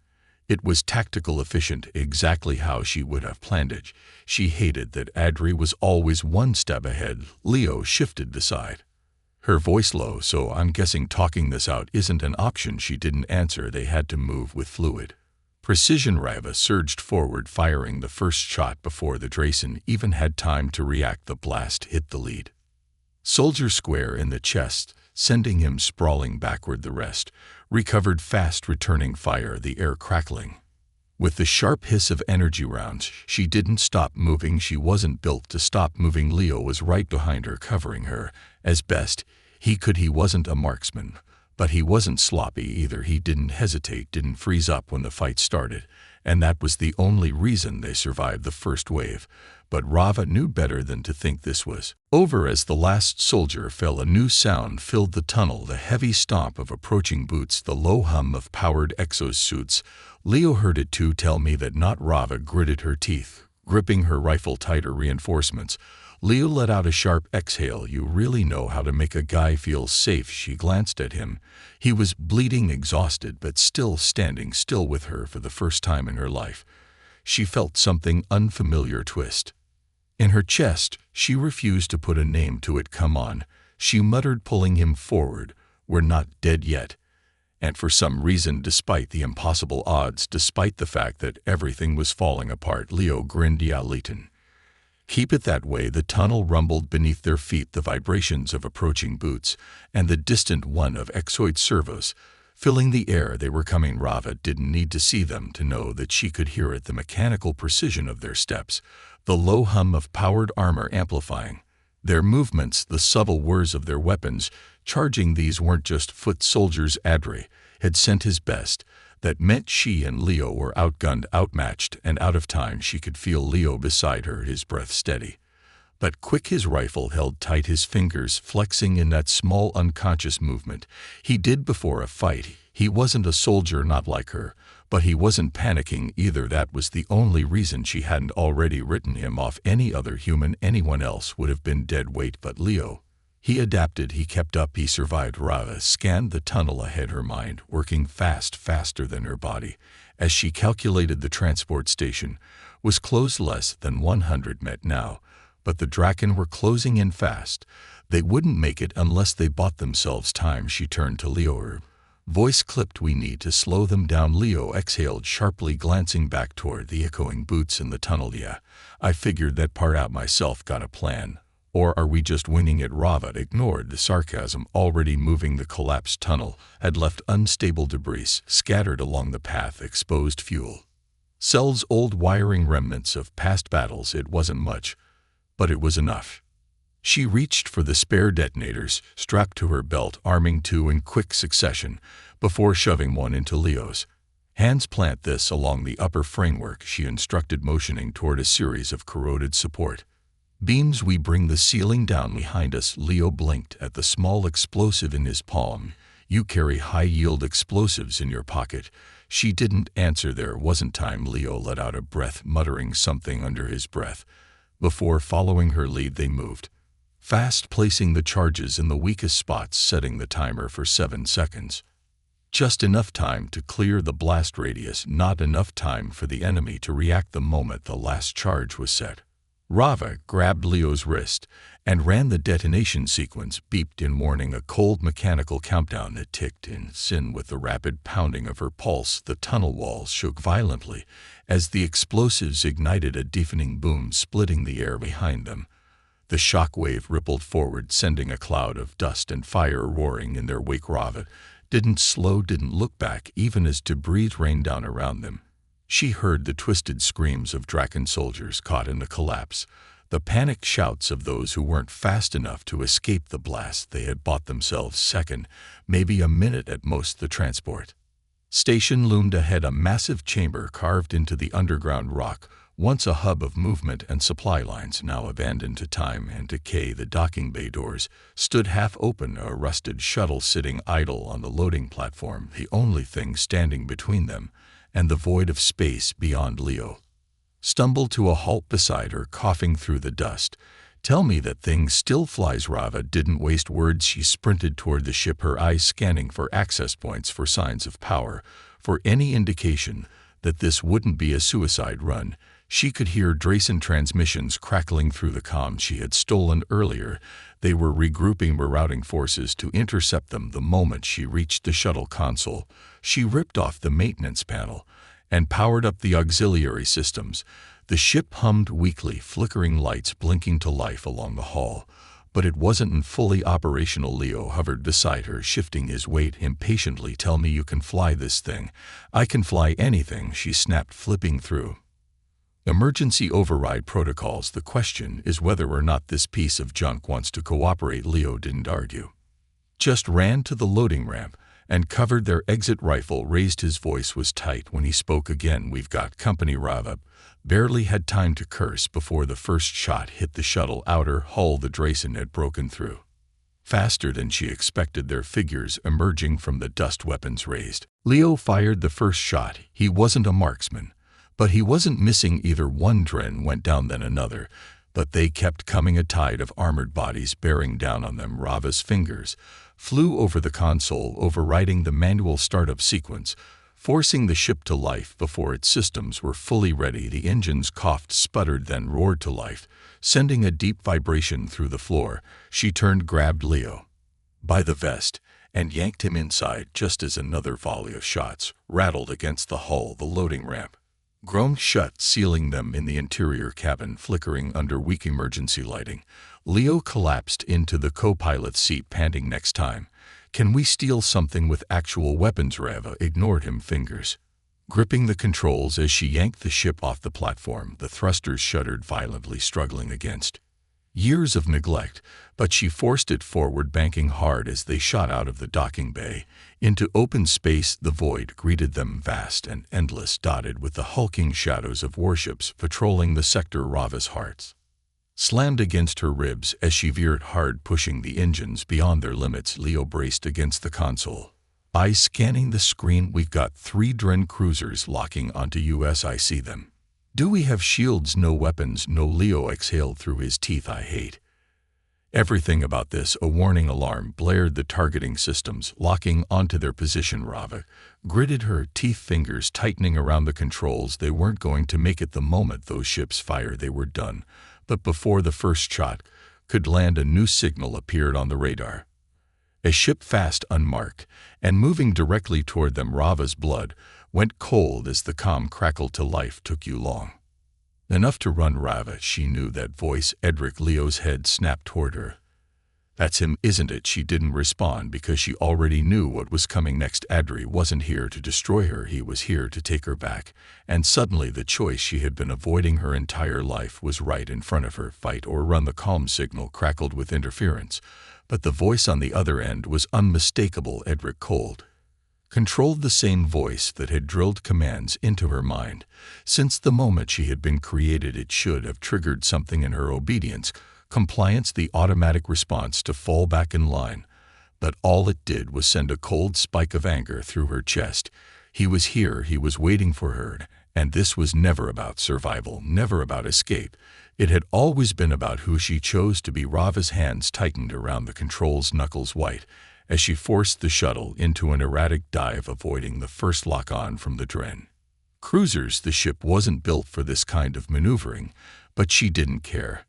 Speaker 2: It was tactical, efficient, exactly how she would have planned it. She hated that Adri was always one step ahead. Leo shifted aside, her voice low. "So I'm guessing talking this out isn't an option." She didn't answer. They had to move with fluid precision. Rava surged forward, firing the first shot before the Drason even had time to react. The blast hit the lead soldier square in the chest, sending him sprawling backward. The rest recovered fast, returning fire, the air crackling With the sharp hiss of energy rounds, she didn't stop moving. She wasn't built to stop moving. Leo was right behind her, covering her as best he could. He wasn't a marksman, but he wasn't sloppy either. He didn't hesitate, didn't freeze up when the fight started, and that was the only reason they survived the first wave. But Rava knew better than to think this was over. As the last soldier fell, a new sound filled the tunnel, the heavy stomp of approaching boots, the low hum of powered exosuits. Leo heard it too. Tell me that not. Rava gritted her teeth, gripping her rifle tighter. Reinforcements. Leo let out a sharp exhale. You really know how to make a guy feel safe. She glanced at him. He was bleeding, exhausted, but still standing still with her for the first time in her life. She felt something unfamiliar twist in her chest. She refused to put a name to it. Come on, she muttered, pulling him forward. We're not dead yet. And for some reason, despite the impossible odds, despite the fact that everything was falling apart, Leo grinned. Yeah, Leighton. Keep it that way. The tunnel rumbled beneath their feet, the vibrations of approaching boots and the distant one of exoid servos filling the air. They were coming. Rava didn't need to see them to know that she could hear it, the mechanical precision of their steps, the low hum of powered armor amplifying their movements, the subtle whirs of their weapons charging. These weren't just foot soldiers. Adre had sent his best. That meant she and Leo were outgunned, outmatched, and out of time. She could feel Leo beside her, his breath steady but quick, his rifle held tight, his fingers flexing in that small unconscious movement he did before a fight. He wasn't a soldier, not like her, but he wasn't panicking either. That was the only reason she hadn't already written him off. Any other human, anyone else, would have been dead weight, but Leo, he adapted, he kept up, he survived. Rava scanned the tunnel ahead, her mind working faster than her body, as she calculated the transport station was close, less than 100 met now. But the Draken were closing in fast. They wouldn't make it unless they bought themselves time. She turned to Leo, her voice clipped. We need to slow them down. Leo exhaled sharply, glancing back toward the echoing boots in the tunnel. Yeah, I figured that part out myself. Got a plan? Or are we just winging it? Rava ignored the sarcasm. Already moving, the collapsed tunnel had left unstable debris scattered along the path, exposed fuel cells, old wiring, remnants of past battles. It wasn't much, but it was enough. She reached for the spare detonators strapped to her belt, arming two in quick succession before shoving one into Leo's hands. Plant this along the upper framework, she instructed, motioning toward a series of corroded support beams. We bring the ceiling down behind us. Leo blinked at the small explosive in his palm. You carry high-yield explosives in your pocket. She didn't answer. There wasn't time. Leo let out a breath, muttering something under his breath. Before following her lead, they moved fast, placing the charges in the weakest spots, setting the timer for 7 seconds. Just enough time to clear the blast radius, not enough time for the enemy to react. The moment the last charge was set, Rava grabbed Leo's wrist and ran the detonation sequence. Beeped in warning, a cold mechanical countdown that ticked in sync with the rapid pounding of her pulse. The tunnel walls shook violently as the explosives ignited, a deafening boom splitting the air behind them. The shock wave rippled forward, sending a cloud of dust and fire roaring in their wake. Rava didn't slow, didn't look back, even as debris rained down around them. She heard the twisted screams of Draken soldiers caught in the collapse, the panicked shouts of those who weren't fast enough to escape the blast. They had bought themselves second, maybe a minute at most. The transport station loomed ahead, a massive chamber carved into the underground rock, once a hub of movement and supply lines, now abandoned to time and decay. The docking bay doors stood half open, a rusted shuttle sitting idle on the loading platform, the only thing standing between them and the void of space beyond. Leo stumbled to a halt beside her, coughing through the dust. Tell me that thing still flies. Rava didn't waste words. She sprinted toward the ship, her eyes scanning for access points, for signs of power, for any indication that this wouldn't be a suicide run. She could hear Drayson transmissions crackling through the comms she had stolen earlier. They were regrouping, rerouting forces to intercept them. The moment she reached the shuttle console, she ripped off the maintenance panel and powered up the auxiliary systems. The ship hummed weakly, flickering lights blinking to life along the hull. but it wasn't fully operational. Leo hovered beside her, shifting his weight impatiently. "Tell me you can fly this thing." "I can fly anything," she snapped, flipping through emergency override protocols. "The question is whether or not this piece of junk wants to cooperate." Leo didn't argue. Just ran to the loading ramp and covered their exit rifle, raised. His voice was tight when he spoke again. "We've got company." Rava barely had time to curse before the first shot hit the shuttle outer hull. The Drayson had broken through faster than she expected, their figures emerging from the dust, weapons raised. Leo fired the first shot. He wasn't a marksman, but he wasn't missing either. One Dren went down, then another, but they kept coming, a tide of armored bodies bearing down on them. Rava's fingers flew over the console, overriding the manual startup sequence, forcing the ship to life before its systems were fully ready. The engines coughed, sputtered, then roared to life, sending a deep vibration through the floor. She turned, grabbed Leo by the vest, and yanked him inside just as another volley of shots rattled against the hull. The loading ramp groaned shut, sealing them in the interior cabin, flickering under weak emergency lighting. Leo collapsed into the co-pilot's seat, panting. "Next time, can we steal something with actual weapons?" Rava ignored him, fingers gripping the controls as she yanked the ship off the platform. The thrusters shuddered violently, struggling against years of neglect, but she forced it forward, banking hard as they shot out of the docking bay into open space. The void greeted them, vast and endless, dotted with the hulking shadows of warships patrolling the sector. Rava's heart slammed against her ribs as she veered hard, pushing the engines beyond their limits. Leo braced against the console, eyes scanning the screen. "We've got 3 Dren cruisers locking onto us. I see them. Do we have shields?" "No weapons." "No." Leo exhaled through his teeth. "I hate everything about this." A warning alarm blared, the targeting systems locking onto their position. Rava gritted her teeth, fingers tightening around the controls. They weren't going to make it. The moment those ships fired, they were done. But before the first shot could land, a new signal appeared on the radar. A ship, fast, unmarked, and moving directly toward them. Rava's blood went cold as the comm crackled to life. "Took you long enough to run, Rava?" She knew that voice. "Edric." Leo's head snapped toward her. "That's him, isn't it?" She didn't respond because she already knew what was coming next. Adri wasn't here to destroy her, he was here to take her back. And suddenly the choice she had been avoiding her entire life was right in front of her. Fight or run. The comm signal crackled with interference, but the voice on the other end was unmistakable. Edric Cold controlled, the same voice that had drilled commands into her mind. Since the moment she had been created, it should have triggered something in her: obedience, compliance, the automatic response to fall back in line. But all it did was send a cold spike of anger through her chest. He was here, he was waiting for her, and this was never about survival, never about escape. It had always been about who she chose to be. Rava's hands tightened around the controls, knuckles white, as she forced the shuttle into an erratic dive, avoiding the first lock-on from the Dren cruisers. The ship wasn't built for this kind of maneuvering, but she didn't care.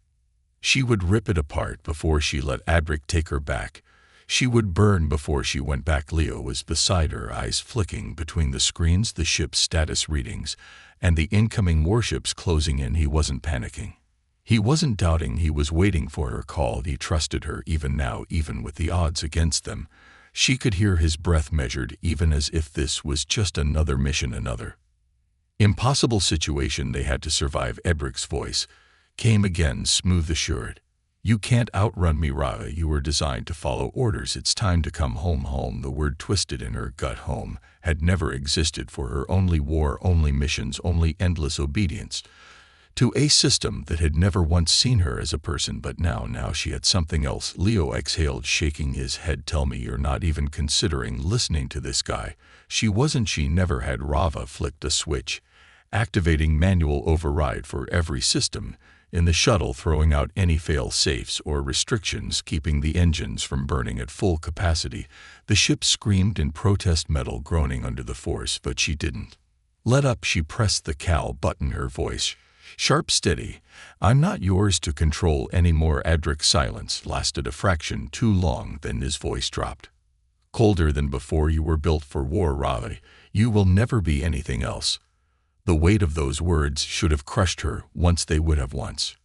Speaker 2: She would rip it apart before she let Adric take her back. She would burn before she went back. Leo was beside her, eyes flicking between the screens, the ship's status readings, and the incoming warships closing in. He wasn't panicking. He wasn't doubting. He was waiting for her call. He trusted her even now, even with the odds against them. She could hear his breath measured, even as if this was just another mission, another impossible situation they had to survive. Edric's voice came again, smooth, assured. "You can't outrun me, Rava. You were designed to follow orders. It's time to come home." Home, the word twisted in her gut. Home had never existed for her. Only war, only missions, only endless obedience to a system that had never once seen her as a person. But now she had something else. Leo exhaled, shaking his head. "Tell me you're not even considering listening to this guy." She wasn't. She never had. Rava flicked a switch, activating manual override for every system in the shuttle, throwing out any fail-safes or restrictions, keeping the engines from burning at full capacity. The ship screamed in protest, metal groaning under the force, but she didn't let up. She pressed the cal button, her voice sharp, steady. "I'm not yours to control anymore." Adric's silence lasted a fraction too long, then his voice dropped. "Colder than before. You were built for war, Rava. You will never be anything else." The weight of those words should have crushed her once. They would have once.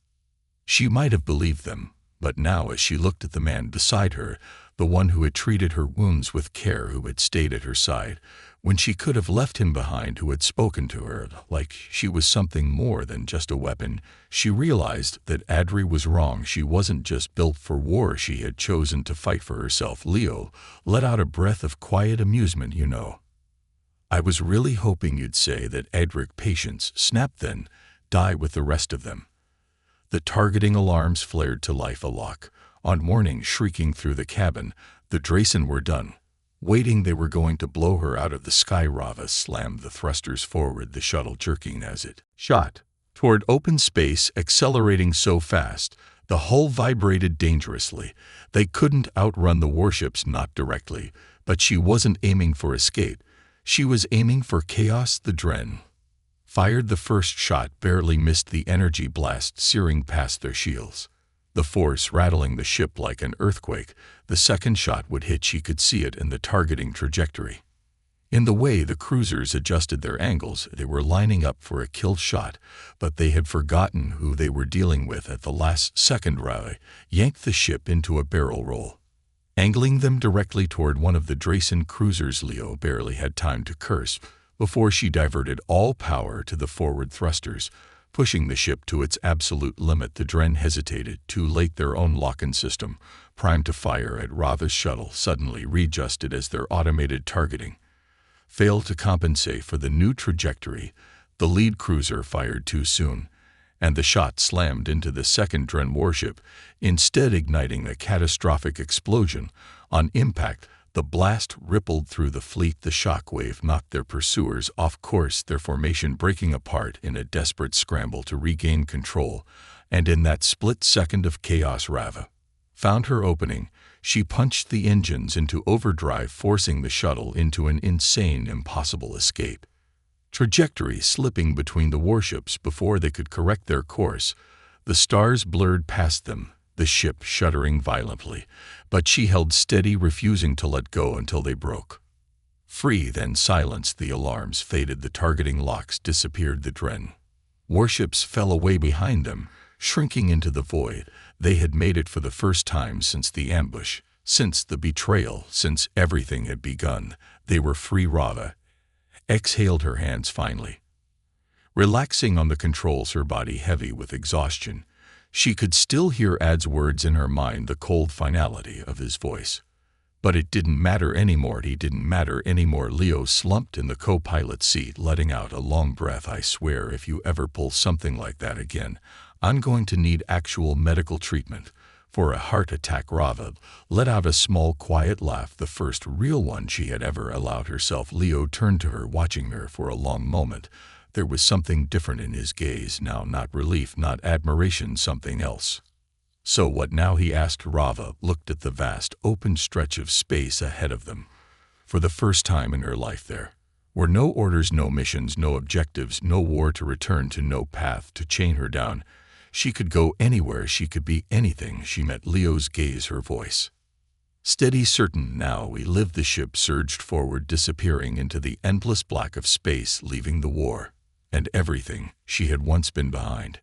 Speaker 2: She might have believed them, But now as she looked at the man beside her, the one who had treated her wounds with care, who had stayed at her side, when she could have left him behind, who had spoken to her like she was something more than just a weapon, she realized that Adri was wrong. She wasn't just built for war, she had chosen to fight for herself. Leo let out a breath of quiet amusement. "You know, I was really hoping you'd say that." Adric patience snapped, "then die with the rest of them." The targeting alarms flared to life alock. On warning, shrieking through the cabin, the Dracen were done waiting. They were going to blow her out of the sky. Rava slammed the thrusters forward, the shuttle jerking as it shot toward open space, accelerating so fast the hull vibrated dangerously. They couldn't outrun the warships, not directly, but she wasn't aiming for escape. She was aiming for chaos. The Dren fired the first shot, barely missed the energy blast searing past their shields, the force rattling the ship like an earthquake. The second shot would hit. She could see it in the targeting trajectory. In the way the cruisers adjusted their angles, they were lining up for a kill shot, but they had forgotten who they were dealing with. At the last second, Rava yanked the ship into a barrel roll, angling them directly toward one of the Dracen cruisers. Leo barely had time to curse before she diverted all power to the forward thrusters, pushing the ship to its absolute limit. The Dren hesitated, too late. Their own lock-in system, primed to fire at Rava's shuttle, suddenly readjusted as their automated targeting failed to compensate for the new trajectory. The lead cruiser fired too soon, and the shot slammed into the second Dren warship, instead igniting a catastrophic explosion. On impact, the blast rippled through the fleet. The shockwave knocked their pursuers off course, their formation breaking apart in a desperate scramble to regain control. And in that split second of chaos, Rava found her opening. She punched the engines into overdrive, forcing the shuttle into an insane, impossible escape trajectory, slipping between the warships before they could correct their course. The stars blurred past them, the ship shuddering violently, but she held steady, refusing to let go until they broke free. Then silence. The alarms faded, the targeting locks disappeared. The Dren warships fell away behind them, shrinking into the void. They had made it for the first time since the ambush, since the betrayal, since everything had begun. They were free. Rava exhaled, her hands finally relaxing on the controls, her body heavy with exhaustion. She could still hear Ad's words in her mind, the cold finality of his voice. But it didn't matter anymore. He didn't matter anymore. Leo slumped in the co-pilot seat, letting out a long breath. "I swear, if you ever pull something like that again, I'm going to need actual medical treatment for a heart attack." Rava let out a small, quiet laugh, the first real one she had ever allowed herself. Leo turned to her, watching her for a long moment. There was something different in his gaze now, not relief, not admiration, something else. "So what now?" he asked. Rava looked at the vast, open stretch of space ahead of them. For the first time in her life, there were no orders, no missions, no objectives, no war to return to, no path to chain her down. She could go anywhere, she could be anything. She met Leo's gaze, her voice steady, certain. "Now we live." The ship surged forward, disappearing into the endless black of space, leaving the war and everything she had once been behind.